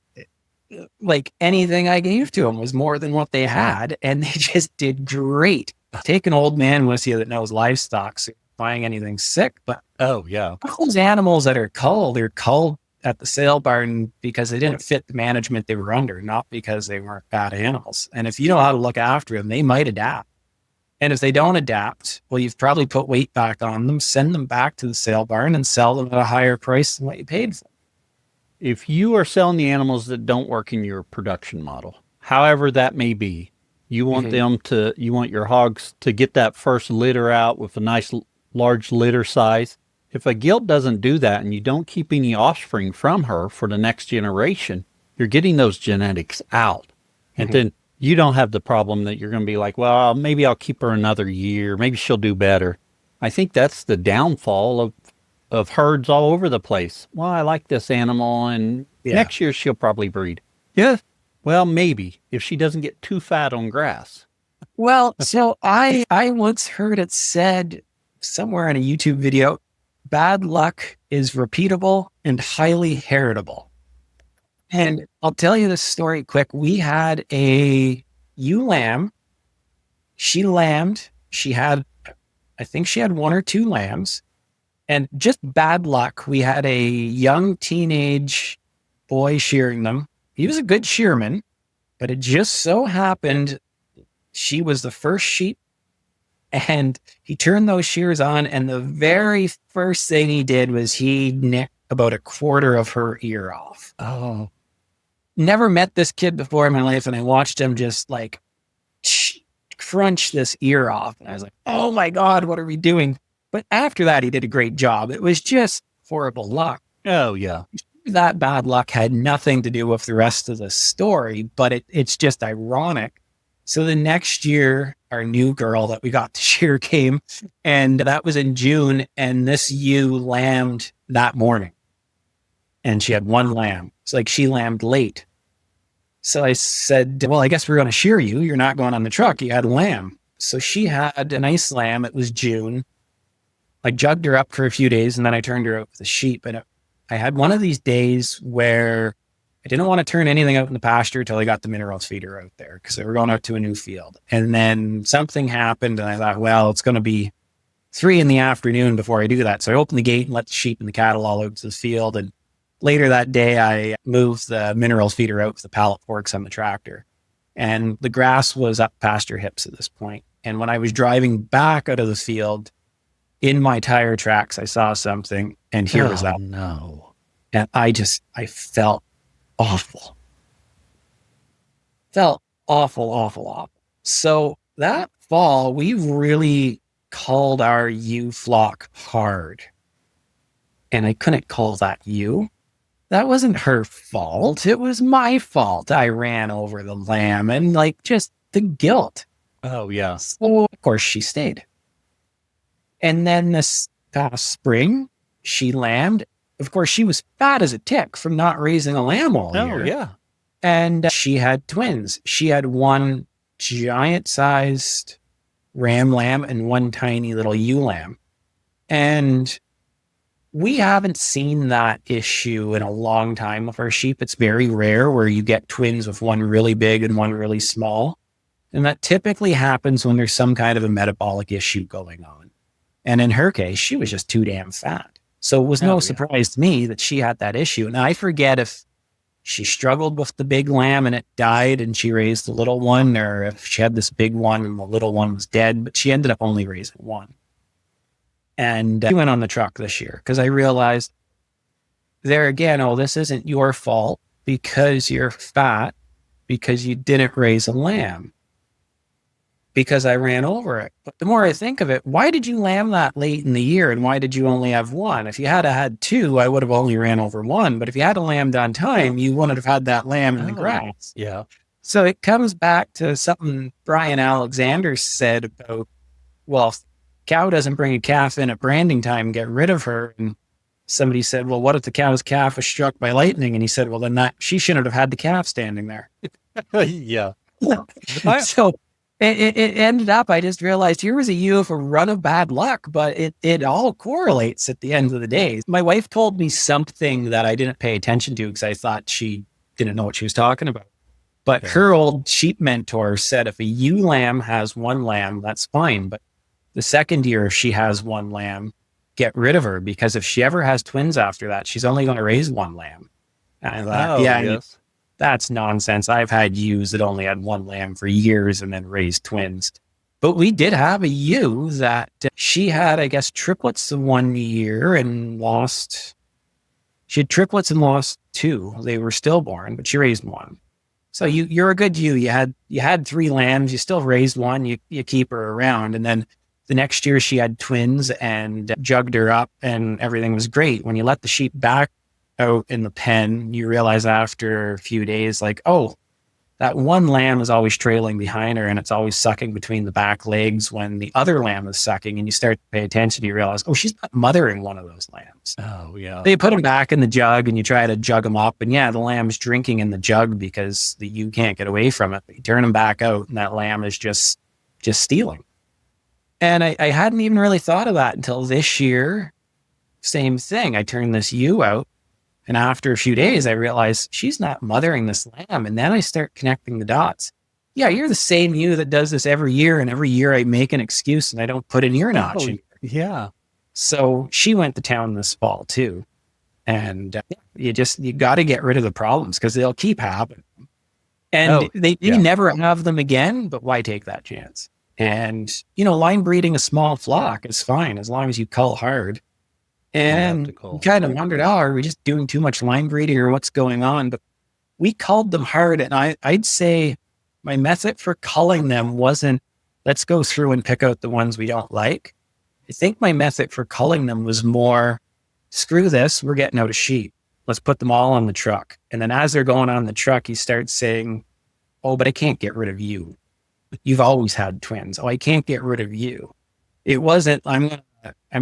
like anything I gave to them was more than what they had. And they just did great. Take an old man with you that knows livestock, so buying anything sick, but those animals that are culled, they're culled at the sale barn because they didn't fit the management they were under, not because they weren't bad animals. And if you know how to look after them, they might adapt. And if they don't adapt, well, you've probably put weight back on them, send them back to the sale barn and sell them at a higher price than what you paid for.
If you are selling the animals that don't work in your production model, however that may be, you want you want your hogs to get that first litter out with a nice large litter size. If a gilt doesn't do that and you don't keep any offspring from her for the next generation, you're getting those genetics out. And then you don't have the problem that you're going to be like, well, maybe I'll keep her another year. Maybe she'll do better. I think that's the downfall of herds all over the place. Well, I like this animal and next year she'll probably breed. Yeah. Well, maybe if she doesn't get too fat on grass.
Well, so I once heard it said somewhere in a YouTube video, bad luck is repeatable and highly heritable. And I'll tell you this story quick. We had a ewe lamb. She lambed. I think she had 1 or 2 lambs. And just bad luck. We had a young teenage boy shearing them. He was a good shearman, but it just so happened she was the first sheep. And he turned those shears on, and the very first thing he did was he nicked about 1/4 of her ear off.
Oh.
Never met this kid before in my life, and I watched him just like crunch this ear off. And I was like, oh my God, what are we doing? But after that, he did a great job. It was just horrible luck.
Oh, yeah.
That bad luck had nothing to do with the rest of the story, but it's just ironic. So the next year, our new girl that we got this year came, and that was in June, and this ewe lambed that morning. And she had one lamb. It's like she lambed late. So I said, well, I guess we're going to shear you. You're not going on the truck. You had a lamb. So she had a nice lamb. It was June. I jugged her up for a few days, and then I turned her out with the sheep. And I had one of these days where I didn't want to turn anything out in the pasture until I got the minerals feeder out there because they were going out to a new field. And then something happened, and I thought, well, it's going to be 3 p.m. before I do that. So I opened the gate and let the sheep and the cattle all out to the field. And later that day, I moved the minerals feeder out with the pallet forks on the tractor. And the grass was up past her hips at this point. And when I was driving back out of the field, in my tire tracks, I saw something, and here was that.
No.
And I felt awful. Felt awful. So that fall, we really called our ewe flock hard. And I couldn't call that ewe. That wasn't her fault. It was my fault. I ran over the lamb and just the guilt.
Oh, yeah.
So of course she stayed. And then this past spring, she lambed. Of course, she was fat as a tick from not raising a lamb all year.
Oh, yeah.
And she had twins. She had one giant-sized ram lamb and one tiny little ewe lamb. And we haven't seen that issue in a long time with our sheep. It's very rare where you get twins with one really big and one really small. And that typically happens when there's some kind of a metabolic issue going on. And in her case, she was just too damn fat. So it was no surprise to me that she had that issue. And I forget if she struggled with the big lamb and it died and she raised the little one, or if she had this big one and the little one was dead, but she ended up only raising one. And she went on the truck this year because I realized there again, oh, this isn't your fault because you're fat, because you didn't raise a lamb, because I ran over it. But the more I think of it, why did you lamb that late in the year? And why did you only have one? If you had had 2, I would have only ran over one. But if you had a lamb on time, you wouldn't have had that lamb in the grass.
Yeah.
So it comes back to something Brian Alexander said about, well, if cow doesn't bring a calf in at branding time, get rid of her. And somebody said, well, what if the cow's calf was struck by lightning? And he said, well, then she shouldn't have had the calf standing there.
Yeah.
So it ended up, I just realized here was a ewe of a run of bad luck, but it all correlates at the end of the day. My wife told me something that I didn't pay attention to because I thought she didn't know what she was talking about. But her old sheep mentor said if a ewe lamb has one lamb, that's fine. But the second year, if she has one lamb, get rid of her, because if she ever has twins after that, she's only going to raise one lamb. And I thought, that's nonsense. I've had ewes that only had one lamb for years and then raised twins. But we did have a ewe that she had, I guess, triplets in 1 year and she had triplets and lost 2. They were stillborn, but she raised 1. So you're a good ewe. You had 3 lambs, you still raised 1, you keep her around. And then the next year she had twins and jugged her up and everything was great. When you let the sheep back out in the pen, you realize after a few days, oh, that one lamb is always trailing behind her and it's always sucking between the back legs when the other lamb is sucking. And you start to pay attention, you realize, oh, she's not mothering one of those lambs.
Oh, yeah.
They put them back in the jug and you try to jug them up. And the lamb's drinking in the jug because you can't get away from it. But you turn them back out and that lamb is just stealing. And I hadn't even really thought of that until this year. Same thing. I turned this ewe out. And after a few days, I realized she's not mothering this lamb. And then I start connecting the dots. Yeah, you're the same ewe that does this every year. And every year I make an excuse and I don't put an ear notch in.
Yeah.
So she went to town this fall too. And you got to get rid of the problems because they'll keep happening. And they never have them again, but why take that chance? And, line breeding a small flock is fine as long as you cull hard. And we kind of wondered, are we just doing too much line breeding or what's going on? But we culled them hard. And I'd say my method for culling them wasn't, let's go through and pick out the ones we don't like. I think my method for culling them was more, screw this, we're getting out a sheep. Let's put them all on the truck. And then as they're going on the truck, you start saying, oh, but I can't get rid of you. You've always had twins. Oh, I can't get rid of you. It wasn't, I'm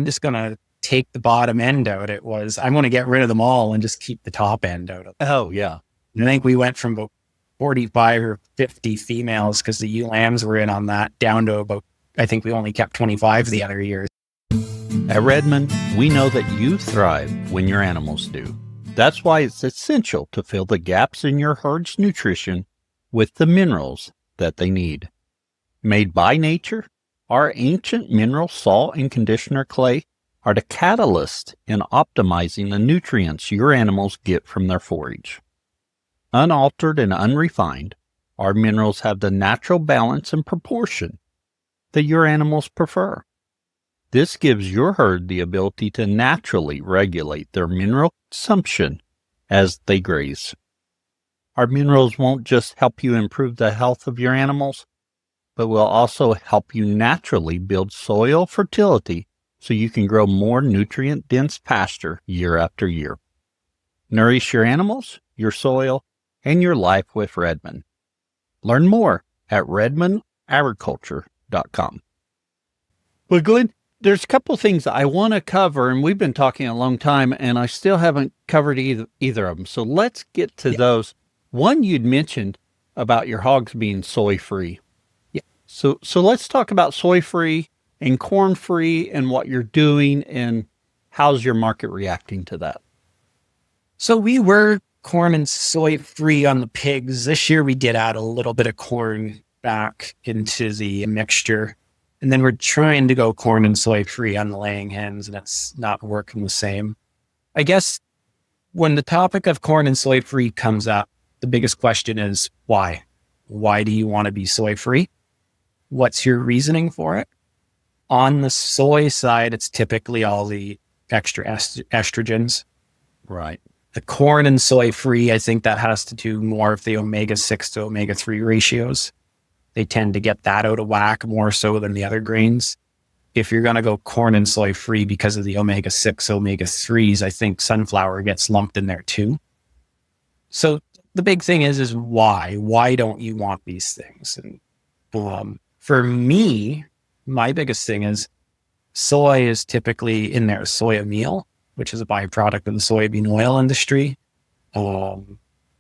just going to take the bottom end out. It was, I'm going to get rid of them all and just keep the top end out of them.
Oh, yeah.
And I think we went from about 45 or 50 females because the ewe lambs were in on that down to about, I think we only kept 25 the other year.
At Redmond, we know that you thrive when your animals do. That's why it's essential to fill the gaps in your herd's nutrition with the minerals that they need. Made by nature, our ancient mineral salt and conditioner clay are the catalyst in optimizing the nutrients your animals get from their forage. Unaltered and unrefined, our minerals have the natural balance and proportion that your animals prefer. This gives your herd the ability to naturally regulate their mineral consumption as they graze. Our minerals won't just help you improve the health of your animals, but will also help you naturally build soil fertility so you can grow more nutrient-dense pasture year after year. Nourish your animals, your soil, and your life with Redmond. Learn more at redmondagriculture.com. Well, Glenn, there's a couple things I want to cover, and we've been talking a long time, and I still haven't covered either of them. So let's get to those. One, you'd mentioned about your hogs being soy-free.
Yeah.
So let's talk about soy-free and corn-free and what you're doing, and how's your market reacting to that?
So we were corn and soy free on the pigs. This year we did add a little bit of corn back into the mixture. And then we're trying to go corn and soy free on the laying hens, and it's not working the same. I guess when the topic of corn and soy free comes up, the biggest question is why? Why do you want to be soy free? What's your reasoning for it? On the soy side, it's typically all the extra estrogens.
Right.
The corn and soy free, I think that has to do more with the omega-6 to omega-3 ratios. They tend to get that out of whack more so than the other grains. If you're going to go corn and soy free because of the omega-6, omega-3s, I think sunflower gets lumped in there too. So the big thing is why? Why don't you want these things? And for me, my biggest thing is soy is typically in there soya meal, which is a byproduct of the soybean oil industry,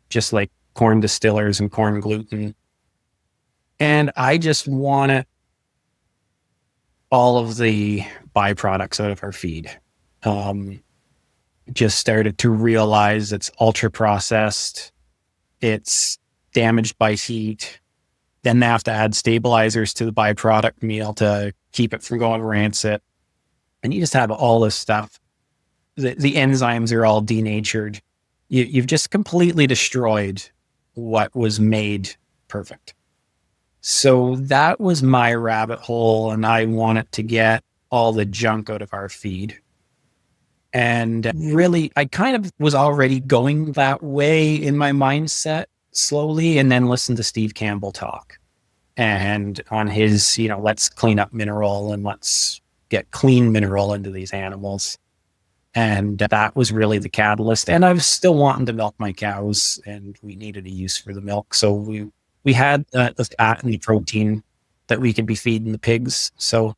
just like corn distillers and corn gluten. And I just wanted all of the byproducts out of our feed. Just started to realize it's ultra processed. It's damaged by heat. Then they have to add stabilizers to the byproduct meal to keep it from going rancid. And you just have all this stuff. The enzymes are all denatured. You've just completely destroyed what was made perfect. So that was my rabbit hole, and I wanted to get all the junk out of our feed. And really, I kind of was already going that way in my mindset slowly, and then listened to Steve Campbell talk. And on his, let's clean up mineral and let's get clean mineral into these animals. And that was really the catalyst. And I was still wanting to milk my cows, and we needed a use for the milk. So we had the fat and the protein that we could be feeding the pigs. So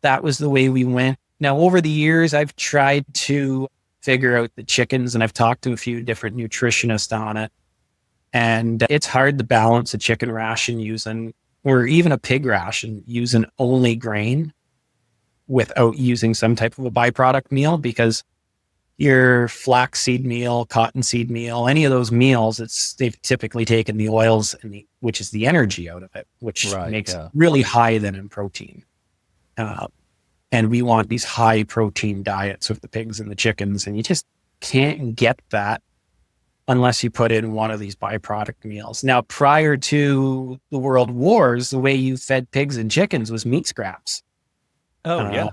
that was the way we went. Now, over the years, I've tried to figure out the chickens, and I've talked to a few different nutritionists on it. And it's hard to balance a chicken ration or even a pig ration using only grain without using some type of a byproduct meal, because your flaxseed meal, cottonseed meal, any of those meals, they've typically taken the oils which is the energy out of it, which makes it really high then in protein. And we want these high protein diets with the pigs and the chickens, and you just can't get that unless you put in one of these byproduct meals. Now, prior to the world wars, the way you fed pigs and chickens was meat scraps.
Oh, yeah.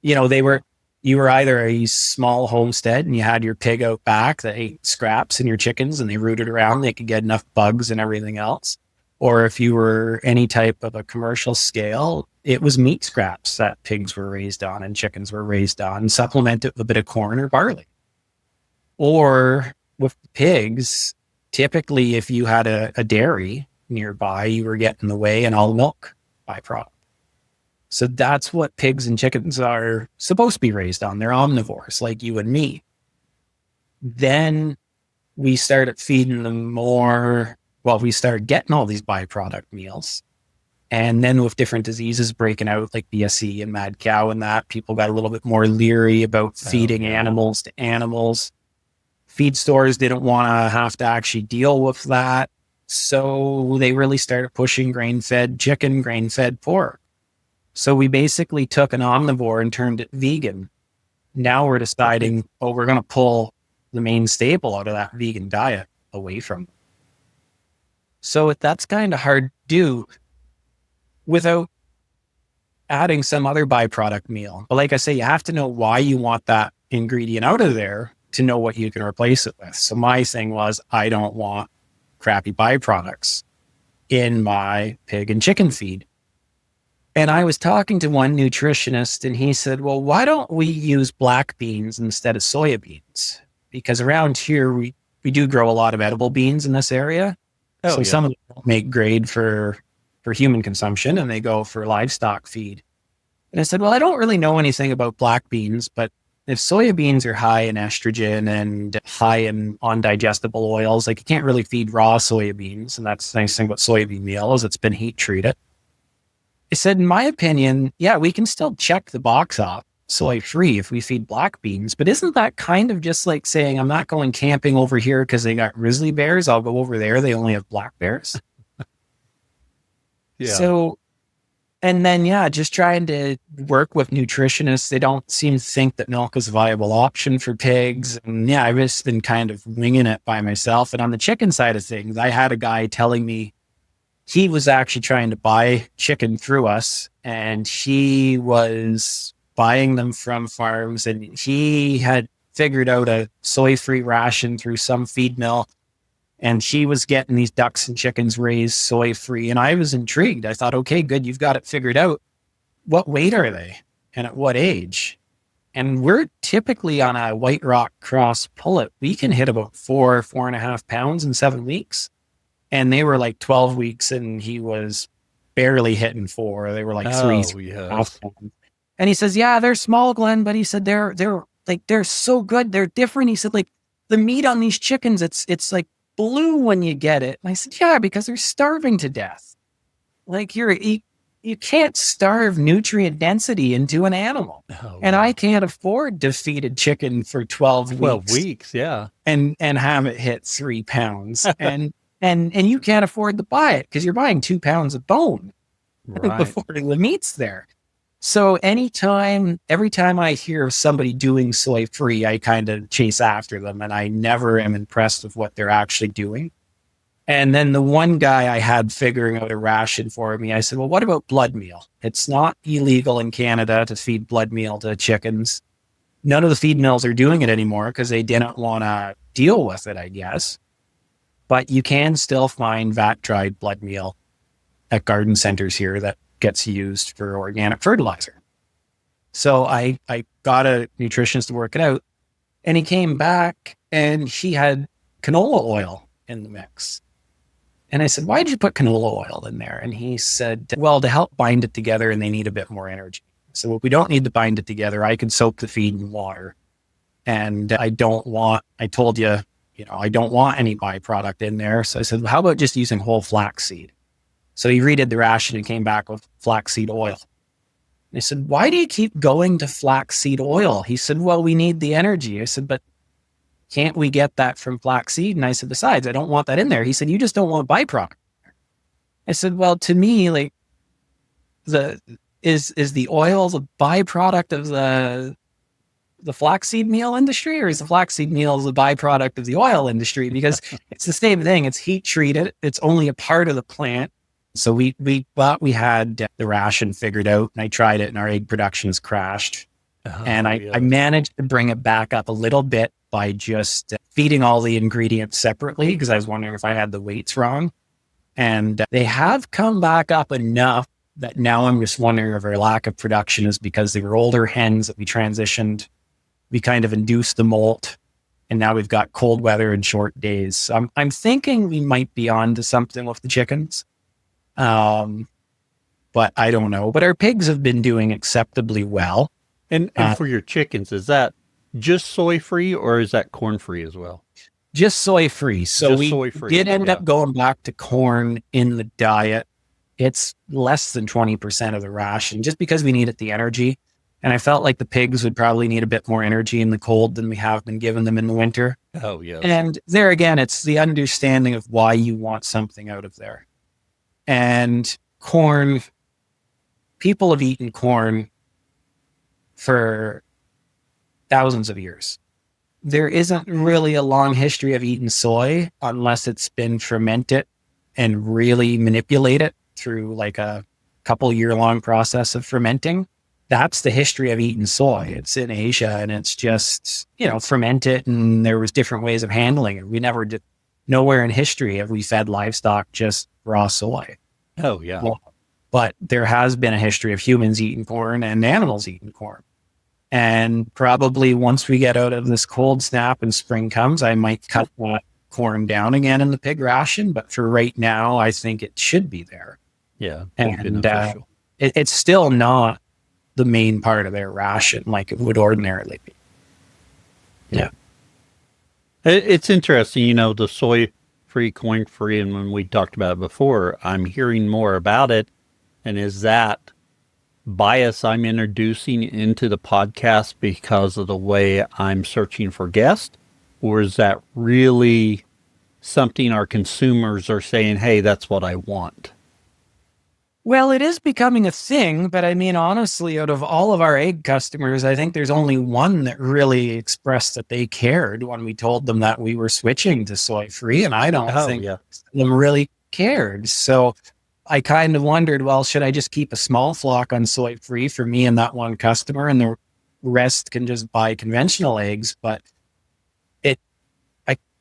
You were either a small homestead and you had your pig out back that ate scraps and your chickens, and they rooted around, they could get enough bugs and everything else. Or if you were any type of a commercial scale, it was meat scraps that pigs were raised on and chickens were raised on, supplement it with a bit of corn or barley. Or with pigs, typically if you had a dairy nearby, you were getting the whey and all milk byproduct. So that's what pigs and chickens are supposed to be raised on. They're omnivores like you and me. Then we started feeding them more. Well, we started getting all these byproduct meals. And then with different diseases breaking out like BSE and mad cow and that, people got a little bit more leery about feeding animals to animals. Feed stores didn't want to have to actually deal with that. So they really started pushing grain-fed chicken, grain-fed pork. So we basically took an omnivore and turned it vegan. Now we're deciding, we're going to pull the main staple out of that vegan diet away from them. So that's kind of hard to do without adding some other byproduct meal. But like I say, you have to know why you want that ingredient out of there to know what you can replace it with. So my thing was, I don't want crappy byproducts in my pig and chicken feed. And I was talking to one nutritionist and he said, well, why don't we use black beans instead of soybeans? Because around here, we do grow a lot of edible beans in this area. Some of them don't make grade for human consumption and they go for livestock feed. And I said, well, I don't really know anything about black beans, but if soybeans are high in estrogen and high in undigestible oils, like you can't really feed raw soybeans. And that's the nice thing about soybean meal is it's been heat treated. I said, in my opinion, yeah, we can still check the box off soy-free if we feed black beans. But isn't that kind of just like saying, I'm not going camping over here because they got grizzly bears. I'll go over there. They only have black bears.
Yeah.
So, and then, just trying to work with nutritionists. They don't seem to think that milk is a viable option for pigs. And I've just been kind of winging it by myself. And on the chicken side of things, I had a guy telling me he was actually trying to buy chicken through us and he was buying them from farms and he had figured out a soy-free ration through some feed mill. And she was getting these ducks and chickens raised soy-free. And I was intrigued. I thought, okay, good. You've got it figured out. What weight are they? And at what age? And we're typically on a White Rock cross pullet. We can hit about 4.5 pounds in 7 weeks. And they were like 12 weeks and he was barely hitting 4. They were like 3.5 pounds. And he says, yeah, they're small, Glenn. But he said, they're so good. They're different. He said, like the meat on these chickens, it's like blue when you get it. And I said, yeah, because they're starving to death. Like you can't starve nutrient density into an animal. And I can't afford to feed a chicken for 12
weeks. Yeah.
And have it hit 3 pounds. And you can't afford to buy it because you're buying 2 pounds of bone before the meat's there. So every time I hear of somebody doing soy-free, I kind of chase after them and I never am impressed with what they're actually doing. And then the one guy I had figuring out a ration for me, I said, well, what about blood meal? It's not illegal in Canada to feed blood meal to chickens. None of the feed mills are doing it anymore because they didn't want to deal with it, I guess. But you can still find vat-dried blood meal at garden centers here that gets used for organic fertilizer. So I got a nutritionist to work it out and he came back and he had canola oil in the mix. And I said, why did you put canola oil in there? And he said, well, to help bind it together and they need a bit more energy. So well, we don't need to bind it together. I can soak the feed in water. And I told you, I don't want any byproduct in there. So I said, well, how about just using whole flaxseed? So he redid the ration and came back with flaxseed oil. And I said, why do you keep going to flaxseed oil? He said, well, we need the energy. I said, but can't we get that from flaxseed? And I said, besides, I don't want that in there. He said, you just don't want byproduct. I said, well, to me, like is the oil the byproduct of the flaxseed meal industry, or is the flaxseed meal the byproduct of the oil industry? Because it's the same thing. It's heat treated. It's only a part of the plant. So we thought we had the ration figured out and I tried it and our egg productions crashed. I managed to bring it back up a little bit by just feeding all the ingredients separately because I was wondering if I had the weights wrong. And they have come back up enough that now I'm just wondering if our lack of production is because they were older hens that we transitioned. We kind of induced the molt, and now we've got cold weather and short days. So I'm thinking we might be on to something with the chickens. But I don't know. But our pigs have been doing acceptably well.
And for your chickens, is that just soy-free or is that corn-free as well?
Just soy-free. So
Just
we
soy-free,
did end
yeah.
up going back to corn in the diet. It's less than 20% of the ration just because we needed the energy. And I felt like the pigs would probably need a bit more energy in the cold than we have been giving them in the winter.
Oh, yeah.
And there again, it's the understanding of why you want something out of there. And corn, people have eaten corn for thousands of years. There isn't really a long history of eating soy unless it's been fermented and really manipulated through like a couple year long process of fermenting. That's the history of eating soy. It's in Asia and it's just, fermented, and there was different ways of handling it. We never did, nowhere in history have we fed livestock just raw soy.
Oh, yeah.
Well, but there has been a history of humans eating corn and animals eating corn. And probably once we get out of this cold snap and spring comes, I might cut that corn down again in the pig ration. But for right now, I think it should be there.
Yeah.
And it's still not the main part of their ration like it would ordinarily be. Yeah.
It's interesting, the soy-free, corn-free, and when we talked about it before, I'm hearing more about it. And is that bias I'm introducing into the podcast because of the way I'm searching for guests? Or is that really something our consumers are saying, hey, that's what I want?
Well, it is becoming a thing, but I mean, honestly, out of all of our egg customers, I think there's only one that really expressed that they cared when we told them that we were switching to soy-free, and I don't think them really cared. So I kind of wondered, well, should I just keep a small flock on soy-free for me and that one customer, and the rest can just buy conventional eggs? But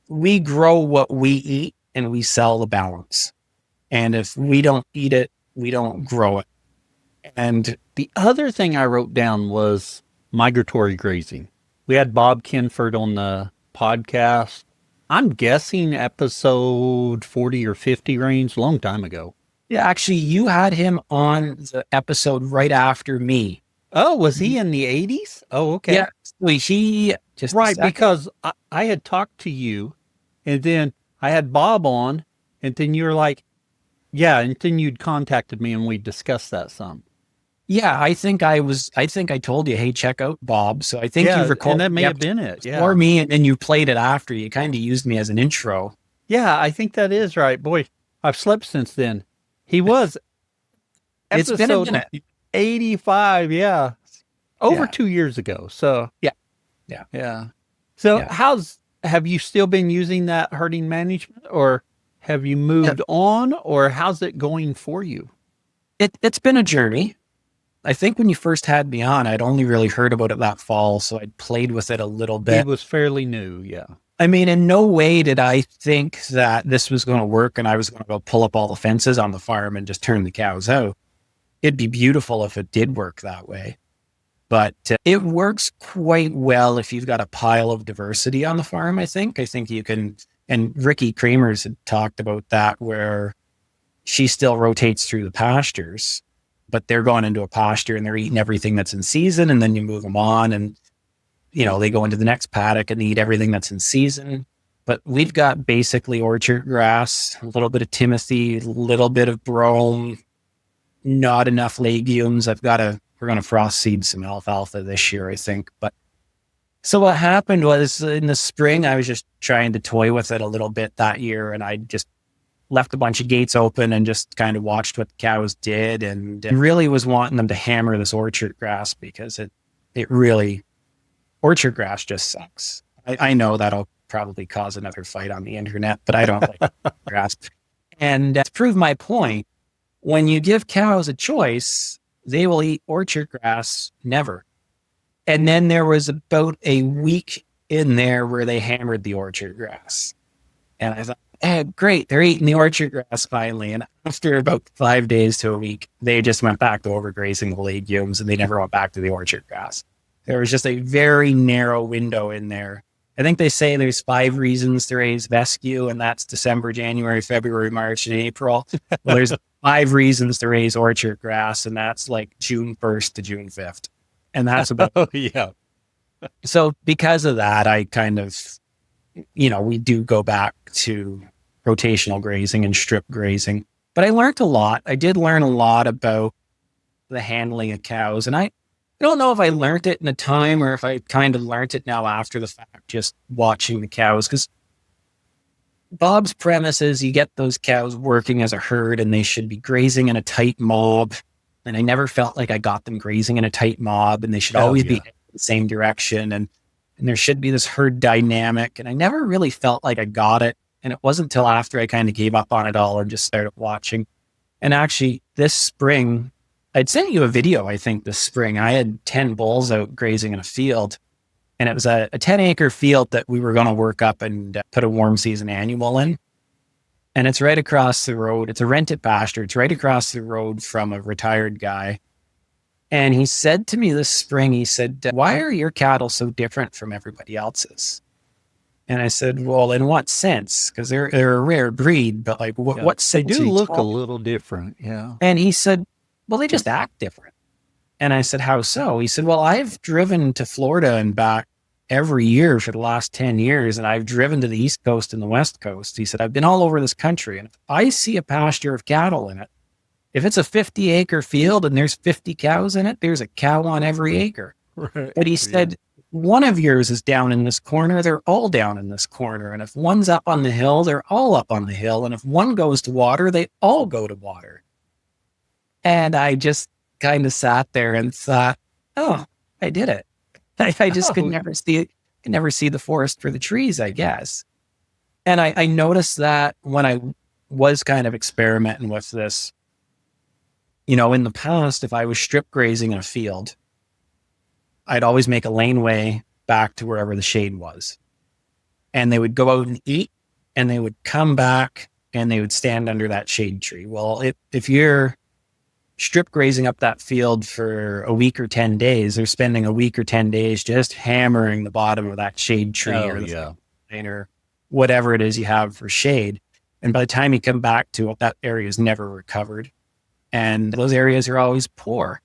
we grow what we eat, and we sell the balance. And if we don't eat it, we don't grow it. And
the other thing I wrote down was migratory grazing. We had Bob Kinford on the podcast. I'm guessing episode 40 or 50 range, a long time ago.
Yeah, actually, you had him on the episode right after me.
Oh, was he in the 80s? Oh, okay.
Yeah, he just
right, because I had talked to you, and then I had Bob on, and then you were like, yeah, and then you'd contacted me and we discussed that some.
Yeah, I think I told you, hey, check out Bob. So I think you recorded,
and that may have been it. Yeah.
Or me, and then you played it after. You kind of used me as an intro.
Yeah, I think that is right. Boy, I've slept since then. He was
it's been a minute.
85, yeah. Over 2 years ago. So yeah. So have you still been using that herding management, or have you moved on, or how's it going for you?
It's been a journey. I think when you first had me on, I'd only really heard about it that fall, so I'd played with it a little bit.
It was fairly new, yeah.
I mean, in no way did I think that this was going to work and I was going to go pull up all the fences on the farm and just turn the cows out. It'd be beautiful if it did work that way. But it works quite well if you've got a pile of diversity on the farm, I think. I think you can, and Ricky Kramer's had talked about that, where she still rotates through the pastures, but they're going into a pasture and they're eating everything that's in season, and then you move them on and, they go into the next paddock and eat everything that's in season. But we've got basically orchard grass, a little bit of timothy, a little bit of brome, not enough legumes. We're going to frost seed some alfalfa this year, I think. But so what happened was in the spring, I was just trying to toy with it a little bit that year. And I just left a bunch of gates open and just kind of watched what the cows did, and really was wanting them to hammer this orchard grass, because it really, orchard grass just sucks. I know that'll probably cause another fight on the internet, but I don't like grass. And to prove my point, when you give cows a choice, they will eat orchard grass, never. And then there was about a week in there where they hammered the orchard grass. And I thought, great. They're eating the orchard grass finally. And after about 5 days to a week, they just went back to overgrazing the legumes and they never went back to the orchard grass. There was just a very narrow window in there. I think they say there's 5 reasons to raise fescue, and that's December, January, February, March, and April. Well, there's 5 reasons to raise orchard grass, and that's like June 1st to June 5th. And that's about
yeah.
So because of that, I kind of, we do go back to rotational grazing and strip grazing. But I learned a lot. I did learn a lot about the handling of cows. And I don't know if I learned it in a time or if I kind of learned it now after the fact, just watching the cows. Because Bob's premise is you get those cows working as a herd and they should be grazing in a tight mob. And I never felt like I got them grazing in a tight mob, and they should always be in the same direction. And there should be this herd dynamic. And I never really felt like I got it. And it wasn't until after I kind of gave up on it all and just started watching. And actually this spring, I'd sent you a video, I think this spring, I had 10 bulls out grazing in a field, and it was a 10-acre field that we were going to work up and put a warm season annual in. And it's right across the road. It's a rented pasture. It's right across the road from a retired guy. And he said to me this spring, he said, "Why are your cattle so different from everybody else's?" And I said, "Well, in what sense? Because they're a rare breed, but like what sense?"
They do look a little different. Yeah.
And he said, "Well, they just act different." And I said, "How so?" He said, "Well, I've driven to Florida and back every year for the last 10 years. And I've driven to the East Coast and the West Coast." He said, "I've been all over this country. And if I see a pasture of cattle in it, if it's a 50-acre field and there's 50 cows in it, there's a cow on every acre." Right. But he said, "One of yours is down in this corner. They're all down in this corner. And if one's up on the hill, they're all up on the hill. And if one goes to water, they all go to water." And I just kind of sat there and thought, oh, I did it. I just could never see the forest for the trees, I guess. And I noticed that when I was kind of experimenting with this, in the past, if I was strip grazing in a field, I'd always make a laneway back to wherever the shade was. And they would go out and eat, and they would come back and they would stand under that shade tree. Well, if you're strip grazing up that field for a week or 10 days, they're spending a week or 10 days just hammering the bottom of that shade tree or whatever it is you have for shade. And by the time you come back to it, that area is never recovered. And those areas are always poor.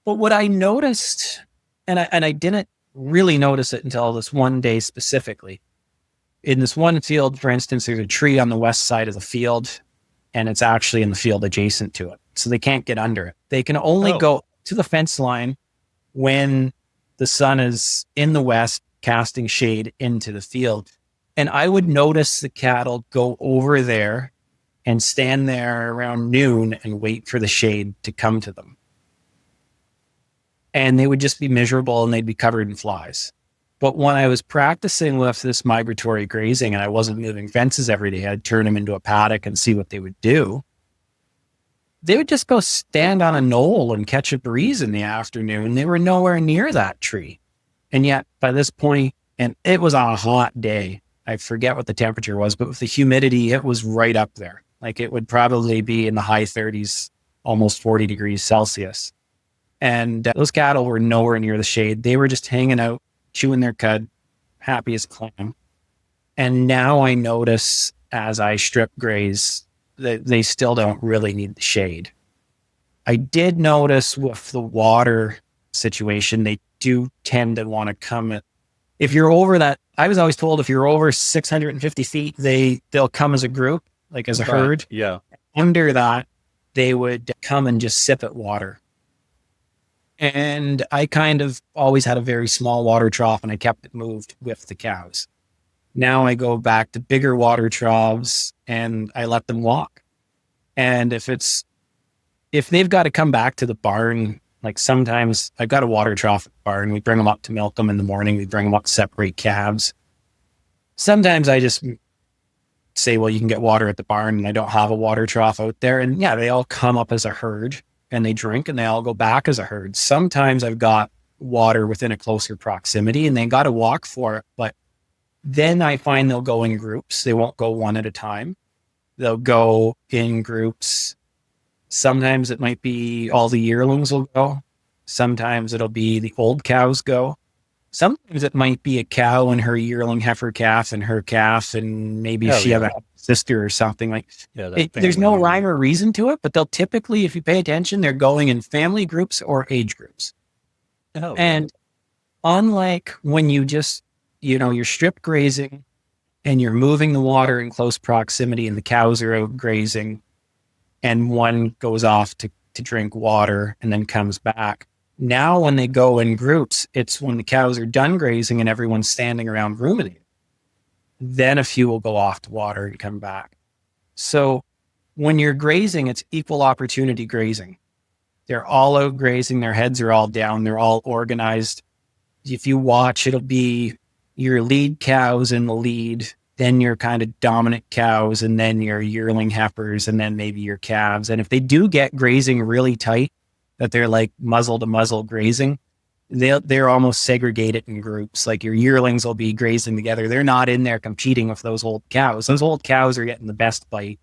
But what I noticed, and I didn't really notice it until this one day specifically. In this one field, for instance, there's a tree on the west side of the field, and it's actually in the field adjacent to it. So they can't get under it. They can only go to the fence line when the sun is in the west, casting shade into the field. And I would notice the cattle go over there and stand there around noon and wait for the shade to come to them. And they would just be miserable and they'd be covered in flies. But when I was practicing with this migratory grazing and I wasn't moving fences every day, I'd turn them into a paddock and see what they would do. They would just go stand on a knoll and catch a breeze in the afternoon. They were nowhere near that tree. And yet by this point, and it was on a hot day, I forget what the temperature was, but with the humidity, it was right up there. Like it would probably be in the high 30s, almost 40 degrees Celsius. And those cattle were nowhere near the shade. They were just hanging out, chewing their cud, happy as a clam. And now I notice as I strip graze that they still don't really need the shade. I did notice with the water situation, they do tend to want to come. If you're over that, I was always told if you're over 650 feet, they'll come as a group, like as a herd.
Yeah.
Under that, they would come and just sip at water. And I kind of always had a very small water trough and I kept it moved with the cows. Now I go back to bigger water troughs and I let them walk. And if they've got to come back to the barn, like sometimes I've got a water trough at the barn. We bring them up to milk them in the morning. We bring them up to separate calves. Sometimes I just say, well, you can get water at the barn and I don't have a water trough out there. And yeah, they all come up as a herd and they drink and they all go back as a herd. Sometimes I've got water within a closer proximity and they got to walk for it. But Then I find they'll go in groups. They won't go one at a time. They'll go in groups. Sometimes it might be all the yearlings will go. Sometimes it'll be the old cows go. Sometimes it might be a cow and her yearling heifer calf and her calf, and maybe if
Oh,
she
yeah.
have a sister or something like
Yeah,
it, there's no rhyme or reason to it, but they'll typically, if you pay attention, they're going in family groups or age groups.
Oh,
And unlike when you just, you're strip grazing and you're moving the water in close proximity and the cows are out grazing and one goes off to drink water and then comes back. Now, when they go in groups, it's when the cows are done grazing and everyone's standing around ruminating. Then a few will go off to water and come back. So when you're grazing, it's equal opportunity grazing. They're all out grazing. Their heads are all down. They're all organized. If you watch, it'll be your lead cows in the lead, then your kind of dominant cows, and then your yearling heifers, and then maybe your calves. And if they do get grazing really tight, that they're like muzzle to muzzle grazing, they're almost segregated in groups. Like your yearlings will be grazing together. They're not in there competing with those old cows. Those old cows are getting the best bite.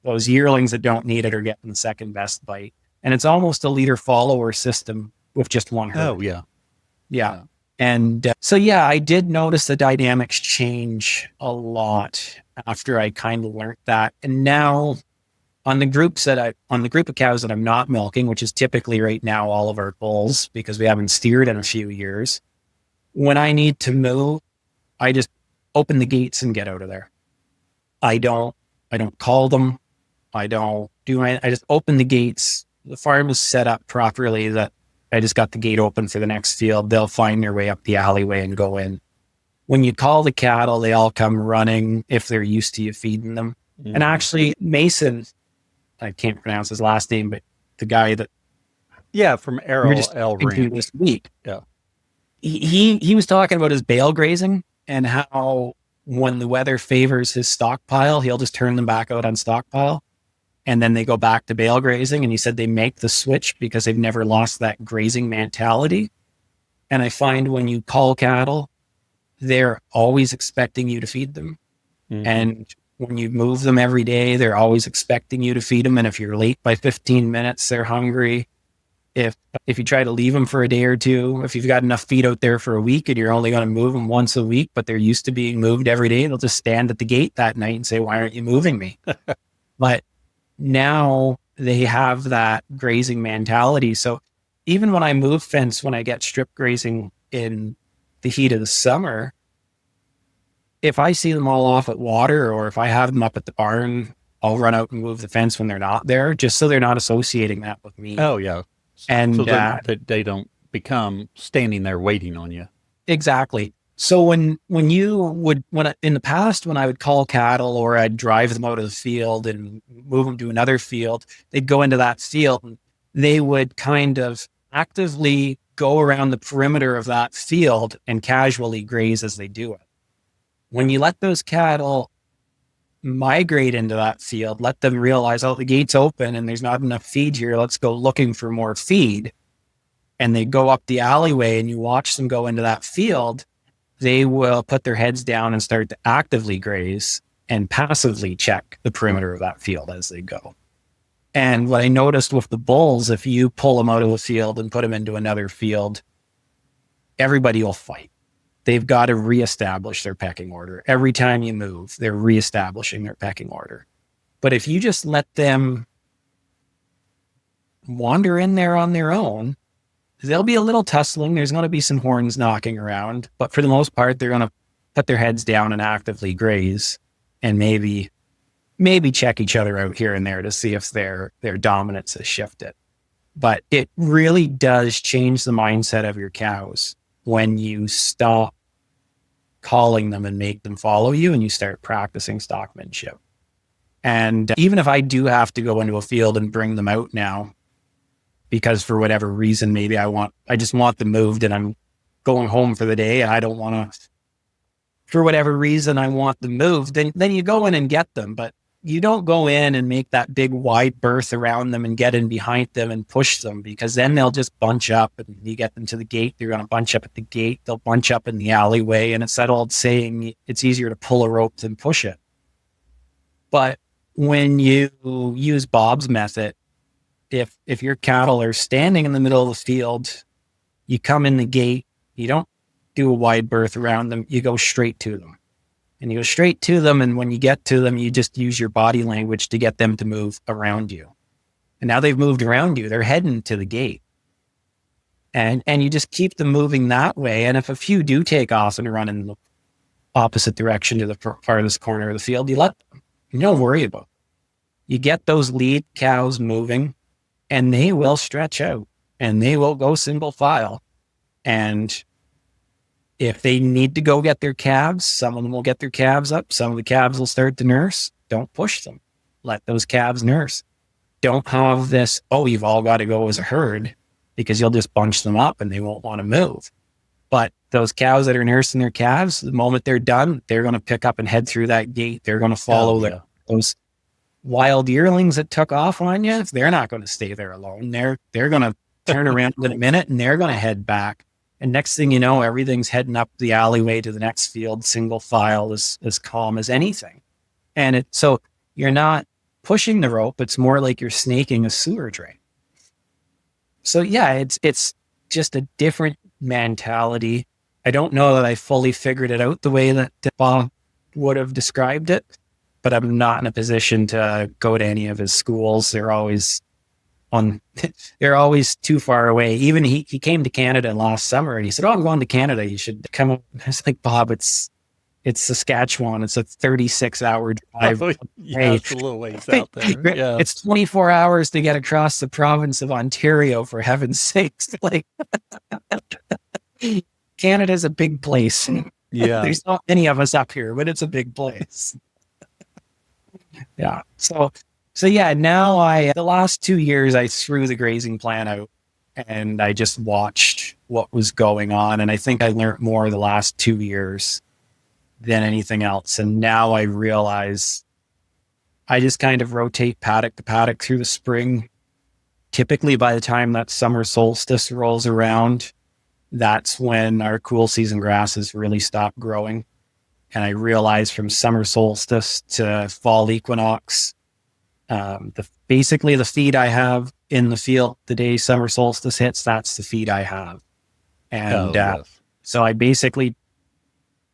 Those yearlings that don't need it are getting the second best bite. And it's almost a leader follower system with just one herd.
Oh, yeah.
Yeah. And so, yeah, I did notice the dynamics change a lot after I kind of learned that. And now on the group of cows that I'm not milking, which is typically right now all of our bulls because we haven't steered in a few years, when I need to move, I just open the gates and get out of there. I don't call them. I just open the gates. The farm is set up properly that I just got the gate open for the next field. They'll find their way up the alleyway and go in. When you call the cattle, they all come running if they're used to you feeding them. Mm-hmm. And actually, Mason, I can't pronounce his last name, but the guy that
from Arrow L Ranch
this week.
Yeah.
He was talking about his bale grazing and how when the weather favors his stockpile, he'll just turn them back out on stockpile. And then they go back to bale grazing. And he said they make the switch because they've never lost that grazing mentality. And I find when you call cattle, they're always expecting you to feed them. Mm-hmm. And when you move them every day, they're always expecting you to feed them. And if you're late by 15 minutes, they're hungry. If you try to leave them for a day or two, if you've got enough feed out there for a week and you're only going to move them once a week, but they're used to being moved every day, they'll just stand at the gate that night and say, "Why aren't you moving me?" But now they have that grazing mentality. So even when I move fence, when I get strip grazing in the heat of the summer, if I see them all off at water or if I have them up at the barn, I'll run out and move the fence when they're not there, just so they're not associating that with me.
Oh, yeah.
And
so that they don't become standing there waiting on you.
Exactly. So when in the past, when I would call cattle or I'd drive them out of the field and move them to another field, they'd go into that field and they would kind of actively go around the perimeter of that field and casually graze as they do it. When you let those cattle migrate into that field, let them realize, oh, the gate's open and there's not enough feed here. Let's go looking for more feed. And they go up the alleyway and you watch them go into that field, they will put their heads down and start to actively graze and passively check the perimeter of that field as they go. And what I noticed with the bulls, if you pull them out of a field and put them into another field, everybody will fight. They've got to reestablish their pecking order. Every time you move, they're reestablishing their pecking order. But if you just let them wander in there on their own, there'll be a little tussling. There's going to be some horns knocking around. But for the most part, they're going to put their heads down and actively graze and maybe check each other out here and there to see if their dominance has shifted. But it really does change the mindset of your cows when you stop calling them and make them follow you and you start practicing stockmanship. And even if I do have to go into a field and bring them out now, because for whatever reason, maybe I just want them moved and I'm going home for the day and I don't want to, for whatever reason, I want them moved, then you go in and get them. But you don't go in and make that big wide berth around them and get in behind them and push them, because then they'll just bunch up, and you get them to the gate. They're going to bunch up at the gate. They'll bunch up in the alleyway. And it's that old saying, it's easier to pull a rope than push it. But when you use Bob's method, if your cattle are standing in the middle of the field, you come in the gate, you don't do a wide berth around them, you go straight to them. And you go straight to them, and when you get to them, you just use your body language to get them to move around you. And now they've moved around you, they're heading to the gate. And you just keep them moving that way. And if a few do take off and run in the opposite direction to the farthest corner of the field, you let them. You don't worry about it. You get those lead cows moving, and they will stretch out, and they will go single file. And if they need to go get their calves, some of them will get their calves up. Some of the calves will start to nurse. Don't push them. Let those calves nurse. Don't have this, oh, you've all got to go as a herd, because you'll just bunch them up and they won't want to move. But those cows that are nursing their calves, the moment they're done, they're going to pick up and head through that gate. They're going to follow those wild yearlings that took off on you. They're not going to stay there alone. They're going to turn around in a minute, and they're going to head back. And next thing you know, everything's heading up the alleyway to the next field, single file, as calm as anything. And so you're not pushing the rope. It's more like you're snaking a sewer drain. So yeah, it's just a different mentality. I don't know that I fully figured it out the way that Bob would have described it, but I'm not in a position to go to any of his schools. They're always too far away. Even he came to Canada last summer, and he said, "Oh, I'm going to Canada. You should come up." I was like, "Bob, it's Saskatchewan. It's a 36-hour drive."
Oh, yeah, it's a little ways out there. Yeah.
It's 24 hours to get across the province of Ontario, for heaven's sakes. Like, Canada's a big place.
Yeah.
There's not many of us up here, but it's a big place. Yeah. So yeah, now the last 2 years, I threw the grazing plan out, and I just watched what was going on. And I think I learned more the last 2 years than anything else. And now I realize I just kind of rotate paddock to paddock through the spring. Typically by the time that summer solstice rolls around, that's when our cool season grasses really stop growing. And I realize from summer solstice to fall equinox, basically the feed I have in the field the day summer solstice hits, that's the feed I have. And so I basically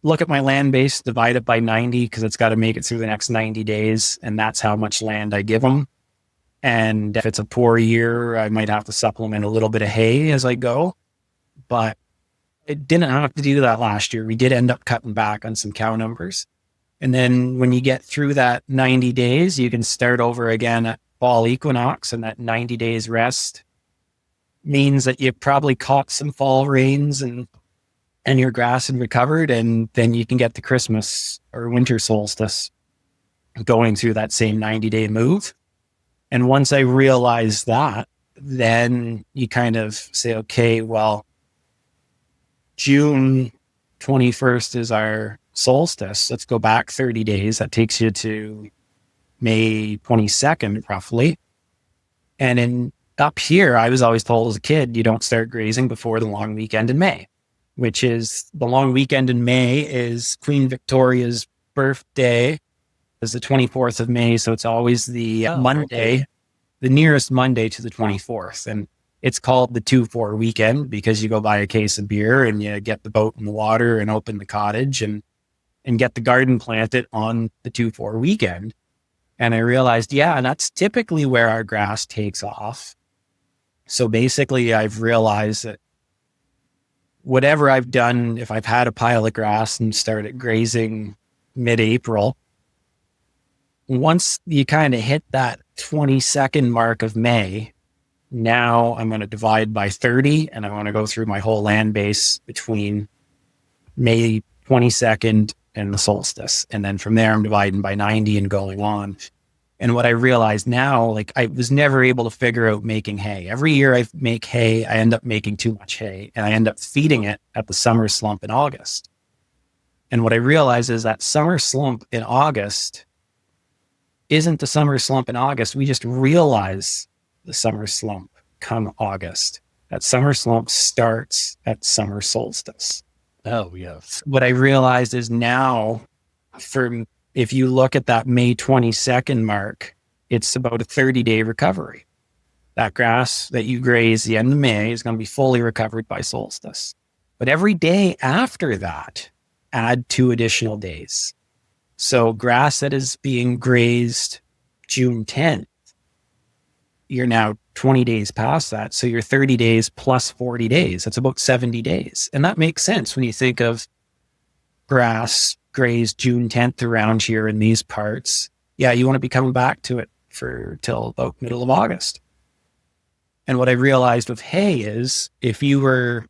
look at my land base, divide it by 90, because it's got to make it through the next 90 days. And that's how much land I give them. And if it's a poor year, I might have to supplement a little bit of hay as I go. But it didn't have to do that last year. We did end up cutting back on some cow numbers. And then when you get through that 90 days, you can start over again at fall equinox. And that 90 days rest means that you probably caught some fall rains and your grass had recovered. And then you can get to Christmas or winter solstice going through that same 90-day move. And once I realized that, then you kind of say, okay, well, June 21st is our solstice. Let's go back 30 days. That takes you to May 22nd, roughly. And up here, I was always told as a kid, you don't start grazing before the long weekend in May, which is the long weekend in May is Queen Victoria's birthday. Is the 24th of May. So it's always the Monday, the nearest Monday to the 24th. And it's called the 2-4 weekend because you go buy a case of beer and you get the boat in the water and open the cottage and get the garden planted on the 2-4 weekend. And I realized, and that's typically where our grass takes off. So basically I've realized that whatever I've done, if I've had a pile of grass and started grazing mid-April, once you kind of hit that 22nd mark of May, now I'm going to divide by 30 and I want to go through my whole land base between May 22nd and the solstice. And then from there, I'm dividing by 90 and going on. And what I realize now, like I was never able to figure out making hay. Every year I make hay, I end up making too much hay and I end up feeding it at the summer slump in August. And what I realize is that summer slump in August, isn't the summer slump in August. We just realize the summer slump come August. That summer slump starts at summer solstice.
Oh, yes.
What I realized is now, if you look at that May 22nd mark, it's about a 30-day recovery. That grass that you graze the end of May is going to be fully recovered by solstice. But every day after that, add 2 additional days. So grass that is being grazed June 10th, you're now 20 days past that. So you're 30 days plus 40 days. That's about 70 days. And that makes sense when you think of grass grazed June 10th around here in these parts. Yeah, you want to be coming back to it till about middle of August. And what I realized with hay is if you were,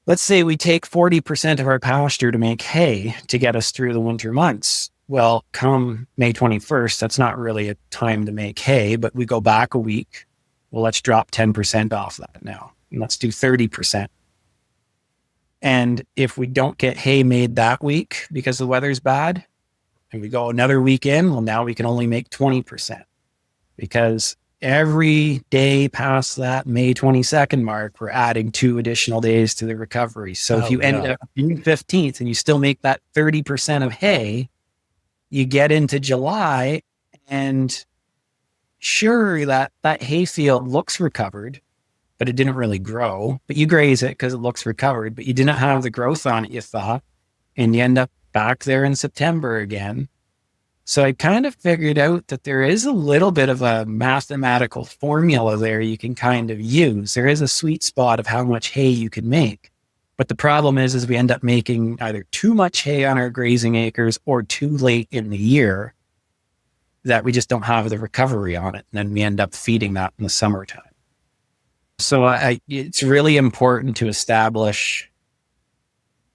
let's say we take 40% of our pasture to make hay to get us through the winter months. Well, come May 21st, that's not really a time to make hay, but we go back a week. Well, let's drop 10% off that now. And let's do 30%. And if we don't get hay made that week because the weather's bad and we go another week in, well, now we can only make 20% because every day past that May 22nd mark, we're adding 2 additional days to the recovery. So if you end up June 15th and you still make that 30% of hay, you get into July and sure, that hay field looks recovered, but it didn't really grow. But you graze it because it looks recovered, but you didn't have the growth on it, you thought, and you end up back there in September again. So I kind of figured out that there is a little bit of a mathematical formula there you can kind of use. There is a sweet spot of how much hay you can make. But the problem is we end up making either too much hay on our grazing acres or too late in the year that we just don't have the recovery on it. And then we end up feeding that in the summertime. So it's really important to establish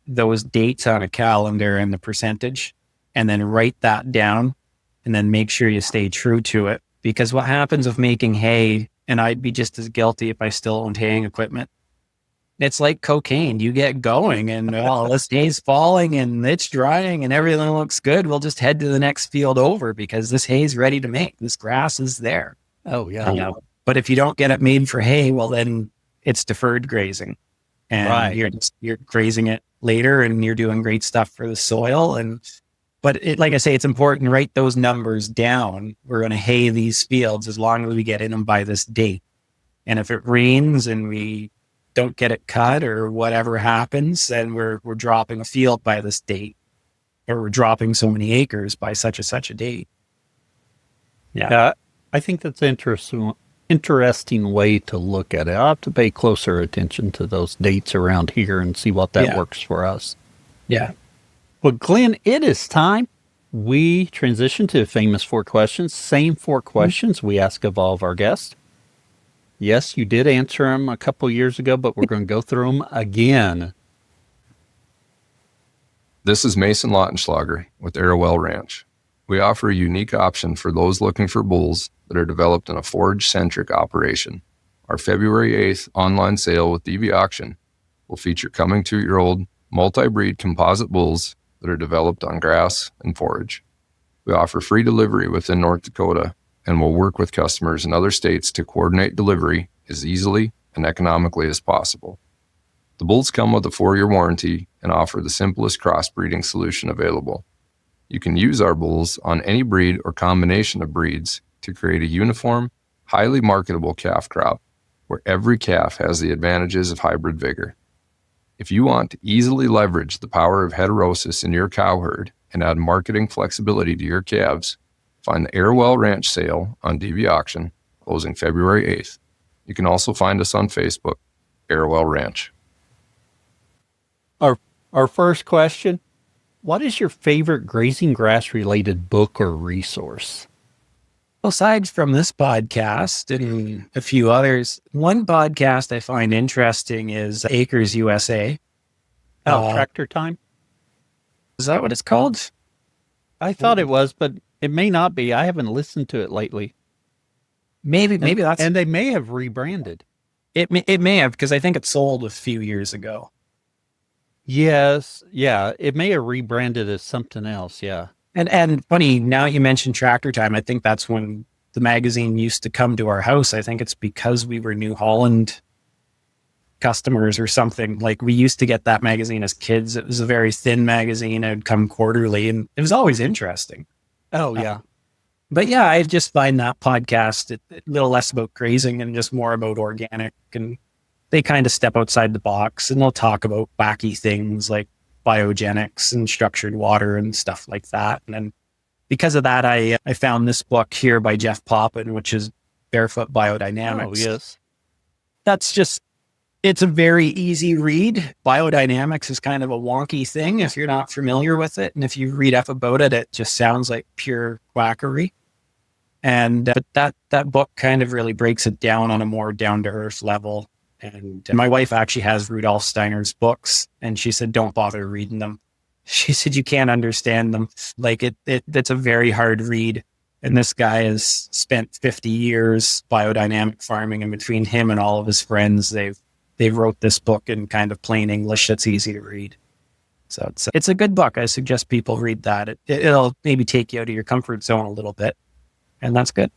those dates on a calendar and the percentage, and then write that down and then make sure you stay true to it. Because what happens with making hay, and I'd be just as guilty if I still owned haying equipment, it's like cocaine. You get going and this hay's falling and it's drying and everything looks good. We'll just head to the next field over because this hay's ready to make. This grass is there.
Oh, yeah.
But if you don't get it made for hay, well, then it's deferred grazing. And you're grazing it later and you're doing great stuff for the soil. But like I say, it's important to write those numbers down. We're going to hay these fields as long as we get in them by this date. And if it rains and we don't get it cut or whatever happens, then we're dropping a field by this date, or we're dropping so many acres by such a date.
Yeah. I think that's interesting way to look at it. I'll have to pay closer attention to those dates around here and see what that works for us.
Yeah.
Well, Glenn, it is time we transition to the famous 4 questions. Same 4 questions we ask of all of our guests. Yes, you did answer them a couple years ago, but we're going to go through them again.
This is Mason Lautenschlager with Arrowell Ranch. We offer a unique option for those looking for bulls that are developed in a forage-centric operation. Our February 8th online sale with DV Auction will feature coming 2-year-old multi-breed composite bulls that are developed on grass and forage. We offer free delivery within North Dakota and will work with customers in other states to coordinate delivery as easily and economically as possible. The bulls come with a 4-year warranty and offer the simplest crossbreeding solution available. You can use our bulls on any breed or combination of breeds to create a uniform, highly marketable calf crop where every calf has the advantages of hybrid vigor. If you want to easily leverage the power of heterosis in your cow herd and add marketing flexibility to your calves, find the Arrowell Ranch sale on DV Auction, closing February 8th. You can also find us on Facebook, Arrowell Ranch.
Our first question, what is your favorite grazing grass-related book or resource?
Aside from this podcast and a few others, one podcast I find interesting is Acres U.S.A.
Tractor Time?
Is that what it's called?
I thought it was, but it may not be. I haven't listened to it lately.
Maybe that's...
And they may have rebranded.
It may have, because I think it sold a few years ago.
Yes. Yeah. It may have rebranded as something else. Yeah.
And funny, now you mentioned Tractor Time. I think that's when the magazine used to come to our house. I think it's because we were New Holland customers or something. Like, we used to get that magazine as kids. It was a very thin magazine. It would come quarterly, and it was always interesting.
Oh, yeah.
But yeah, I just find that podcast a little less about grazing and just more about organic. And they kind of step outside the box, and they'll talk about wacky things like biogenics and structured water and stuff like that. And then because of that, I found this book here by Jeff Poppin, which is Barefoot Biodynamics.
Oh, yes.
That's just, it's a very easy read. Biodynamics is kind of a wonky thing if you're not familiar with it. And if you read up about it, it just sounds like pure quackery. And that book kind of really breaks it down on a more down-to-earth level. And my wife actually has Rudolf Steiner's books, and she said, don't bother reading them. She said, you can't understand them. Like, it's a very hard read. And this guy has spent 50 years biodynamic farming, and between him and all of his friends, they wrote this book in kind of plain English that's easy to read. So it's a good book. I suggest people read that. It'll maybe take you out of your comfort zone a little bit, and that's good.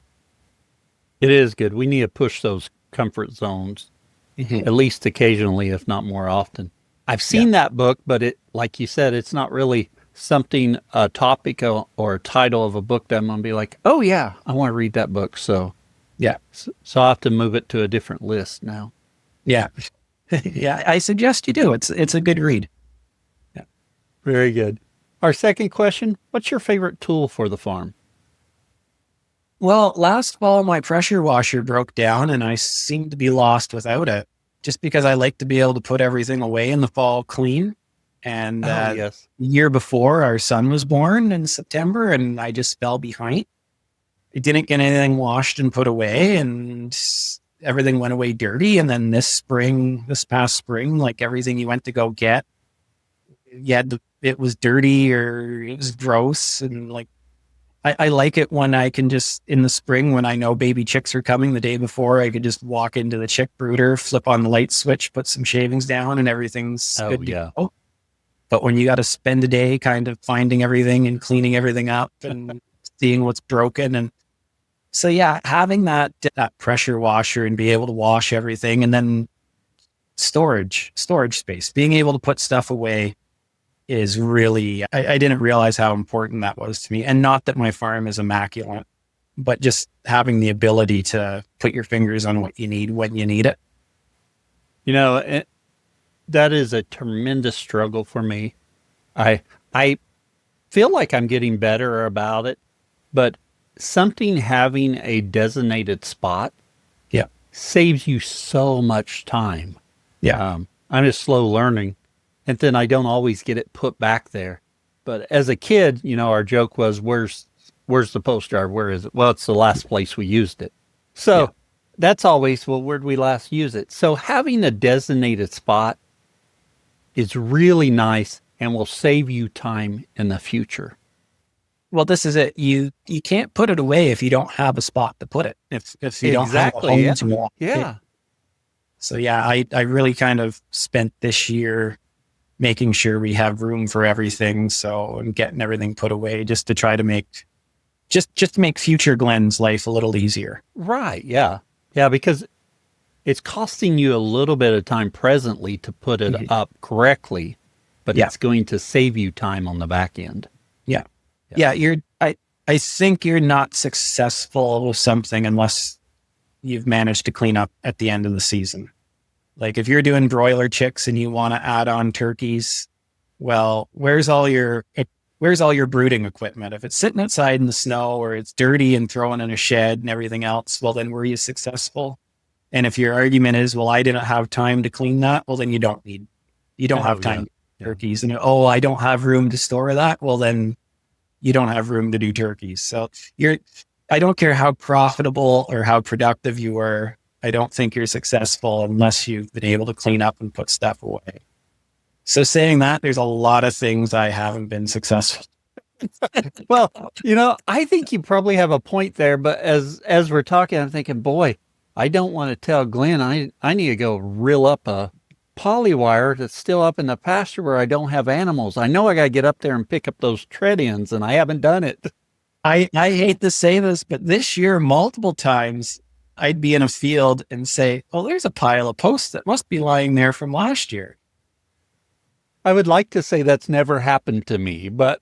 It is good. We need to push those comfort zones, at least occasionally, if not more often. I've seen that book, but it, like you said, it's not really something, a topic or a title of a book that I'm going to be like, oh yeah, I want to read that book. So
Yeah.
so I'll have to move it to a different list now.
Yeah. Yeah. I suggest you do. It's a good read.
Yeah. Very good. Our second question, what's your favorite tool for the farm?
Well, last fall, my pressure washer broke down, and I seemed to be lost without it, just because I like to be able to put everything away in the fall clean. And
yes.
the year before, our son was born in September, and I just fell behind. I didn't get anything washed and put away, and everything went away dirty. And then this past spring, like, everything you went to go get, it was dirty or it was gross. And like, I like it when I can just, in the spring, when I know baby chicks are coming the day before, I could just walk into the chick brooder, flip on the light switch, put some shavings down, and everything's good to go. But when you got to spend a day kind of finding everything and cleaning everything up and seeing what's broken. And so, yeah, having that pressure washer and be able to wash everything, and then storage space, being able to put stuff away is really, I didn't realize how important that was to me. And not that my farm is immaculate, but just having the ability to put your fingers on what you need when you need it.
You know, that is a tremendous struggle for me. I feel like I'm getting better about it, but something having a designated spot saves you so much time.
Yeah.
I'm just slow learning. And then I don't always get it put back there. But as a kid, you know, our joke was, where's the post yard? Where is it? Well, it's the last place we used it. So that's always, well, where'd we last use it? So having a designated spot is really nice and will save you time in the future.
Well, this is it. You can't put it away if you don't have a spot to put it. If you don't have a home to walk.
Yeah.
So yeah, I really kind of spent this year making sure we have room for everything. So, and getting everything put away just to try to make, just to make future Glenn's life a little easier.
Right. Yeah. Yeah. Because it's costing you a little bit of time presently to put it up correctly, but it's going to save you time on the back end.
Yeah. Yeah. I think you're not successful with something unless you've managed to clean up at the end of the season. Like, if you're doing broiler chicks and you want to add on turkeys, well, where's all your brooding equipment? If it's sitting outside in the snow or it's dirty and thrown in a shed and everything else, well, then were you successful? And if your argument is, well, I didn't have time to clean that, well, then you don't have time to turkeys. And I don't have room to store that. Well, then you don't have room to do turkeys. So I don't care how profitable or how productive you were. I don't think you're successful unless you've been able to clean up and put stuff away. So saying that, there's a lot of things I haven't been successful.
Well, you know, I think you probably have a point there, but as we're talking, I'm thinking, boy, I don't want to tell Glenn, I need to go reel up a polywire that's still up in the pasture where I don't have animals. I know I got to get up there and pick up those tread ends, and I haven't done it.
I hate to say this, but this year, multiple times, I'd be in a field and say, oh, there's a pile of posts that must be lying there from last year.
I would like to say that's never happened to me, but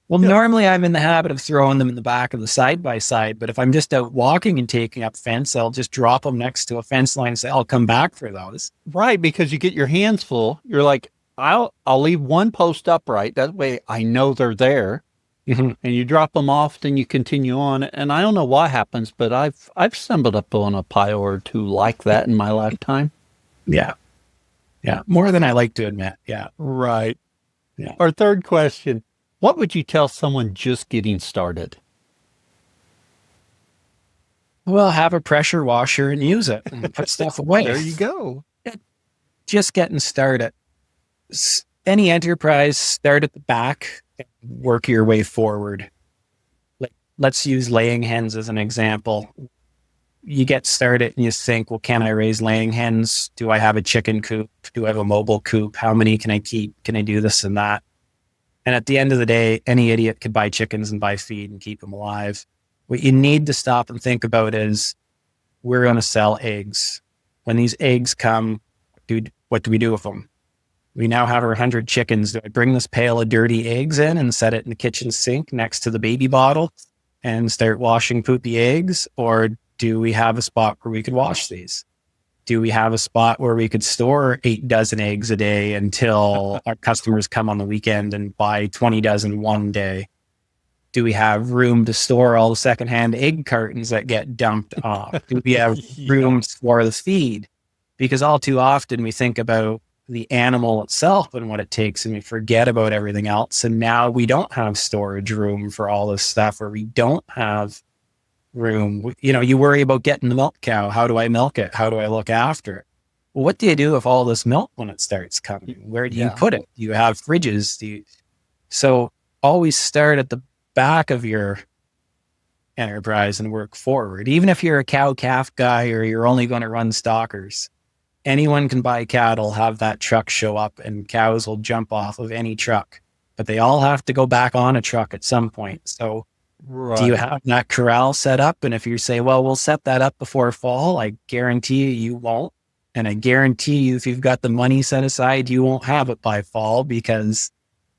well, normally I'm in the habit of throwing them in the back of the side-by-side, but if I'm just out walking and taking up fence, I'll just drop them next to a fence line and say, I'll come back for those.
right, because you get your hands full. You're like, I'll leave one post upright. That way I know they're there.
Mm-hmm.
And you drop them off, then you continue on. And I don't know what happens, but I've stumbled up on a pile or two like that in my lifetime.
Yeah. Yeah. More than I like to admit. Yeah.
Right.
Yeah.
Our third question, what would you tell someone just getting started?
Well, have a pressure washer and use it and put stuff away.
There you go.
Just getting started. Any enterprise, start at the back and work your way forward. Let's use laying hens as an example. You get started and you think, well, can I raise laying hens? Do I have a chicken coop? Do I have a mobile coop? How many can I keep? Can I do this and that? And at the end of the day, any idiot could buy chickens and buy feed and keep them alive. What you need to stop and think about is, we're going to sell eggs. When these eggs come, dude, what do we do with them? We now have our 100 chickens. Do I bring this pail of dirty eggs in and set it in the kitchen sink next to the baby bottle and start washing poopy eggs? Or do we have a spot where we could wash these? Do we have a spot where we could store 8 dozen eggs a day until our customers come on the weekend and buy 20 dozen one day? Do we have room to store all the secondhand egg cartons that get dumped off? Do we have room for the feed? Because all too often we think about the animal itself and what it takes, and we forget about everything else. And now we don't have storage room for all this stuff, or we don't have room. You know, you worry about getting the milk cow. How do I milk it? How do I look after it? Well, what do you do with all this milk when it starts coming? Where do you put it? Do you have fridges? So always start at the back of your enterprise and work forward. Even if you're a cow calf guy or you're only going to run stockers, anyone can buy cattle, have that truck show up, and cows will jump off of any truck, but they all have to go back on a truck at some point. So do you have that corral set up? And if you say, well, we'll set that up before fall, I guarantee you won't. And I guarantee you, if you've got the money set aside, you won't have it by fall, because,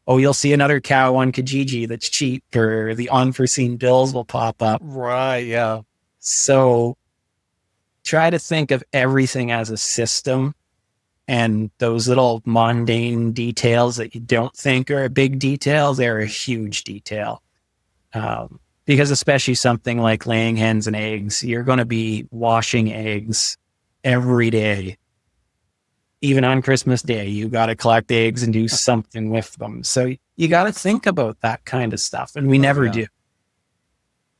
you'll see another cow on Kijiji that's cheap, or the unforeseen bills will pop up.
Right. Yeah.
So try to think of everything as a system, and those little mundane details that you don't think are a big detail, they're a huge detail. Because especially something like laying hens and eggs, you're going to be washing eggs every day. Even on Christmas Day, you got to collect eggs and do something with them. So you got to think about that kind of stuff, and we never do.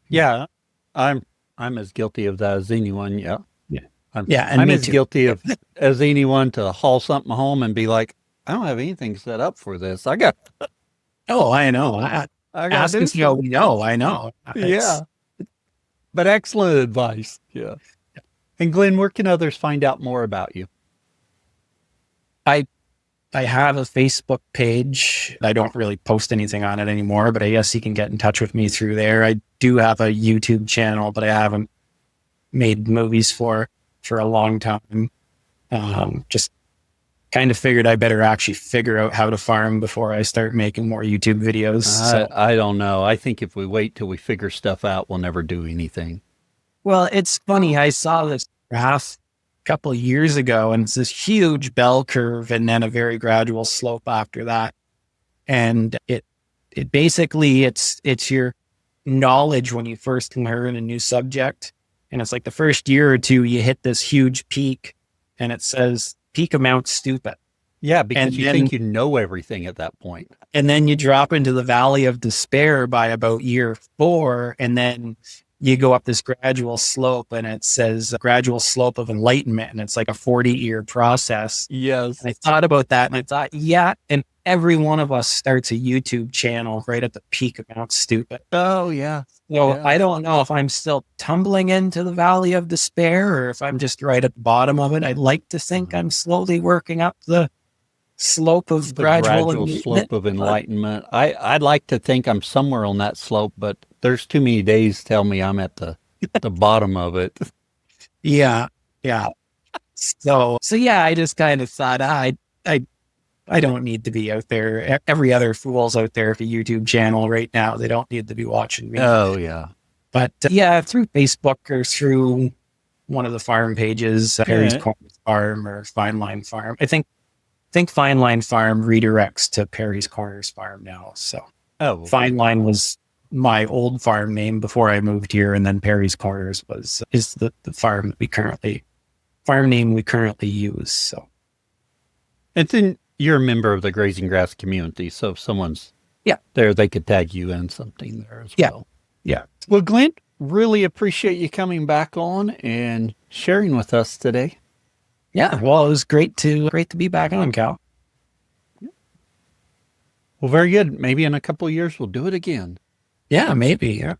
Yeah, I'm as guilty of that as anyone. Yeah.
And
I'm as guilty as anyone to haul something home and be like, I don't have anything set up for this. I got.
Oh, I know. I got I know.
Yeah. But excellent advice. Yeah. And Glenn, where can others find out more about you?
I have a Facebook page. I don't really post anything on it anymore, but I guess you can get in touch with me through there. I do have a YouTube channel, but I haven't made movies for a long time. Just kind of figured I better actually figure out how to farm before I start making more YouTube videos.
I don't know. I think if we wait till we figure stuff out, we'll never do anything.
Well, it's funny. I saw this graph a couple of years ago, and it's this huge bell curve and then a very gradual slope after that. And it basically, it's your knowledge when you first learn a new subject. And it's like the first year or two, you hit this huge peak, and it says peak amount stupid.
Yeah, because you think you know everything at that point.
And then you drop into the valley of despair by about year 4, and then you go up this gradual slope, and it says gradual slope of enlightenment, and it's like a 40-year process.
Yes.
And I thought about that, and I thought, yeah, and every one of us starts a YouTube channel right at the peak of Mount Stupid.
Oh, yeah.
So
Yeah.
I don't know if I'm still tumbling into the valley of despair or if I'm just right at the bottom of it. I'd like to think I'm slowly working up the slope of
The
gradual
gradual slope of enlightenment. I'd like to think I'm somewhere on that slope, but there's too many days tell me I'm at the bottom of it.
Yeah. Yeah. So yeah, I just kind of thought, I don't need to be out there. Every other fool's out there with a YouTube channel right now. They don't need to be watching me.
Oh, yeah.
But yeah, through Facebook or through one of the farm pages, Perry's Corners Farm or Fine Line Farm. I think Fine Line Farm redirects to Perry's Corners Farm now. So Fine Line was my old farm name before I moved here, and then Perry's Corners is the farm that farm name we currently use. So,
and then you're a member of the grazing grass community, so if someone's there, they could tag you in something there as well.
Yeah.
Well, Glenn, really appreciate you coming back on and sharing with us today.
Yeah. Well, it was great to be back on, Cal.
Well, very good. Maybe in a couple of years we'll do it again.
Yeah, maybe. Yeah.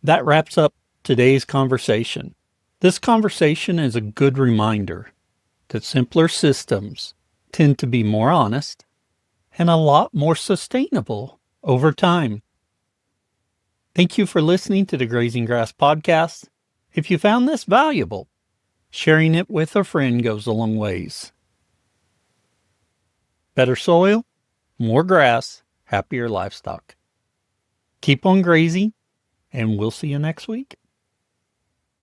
That wraps up today's conversation. This conversation is a good reminder that simpler systems tend to be more honest and a lot more sustainable over time. Thank you for listening to the Grazing Grass Podcast. If you found this valuable, sharing it with a friend goes a long ways. Better soil, more grass, happier livestock. Keep on grazing, and we'll see you next week.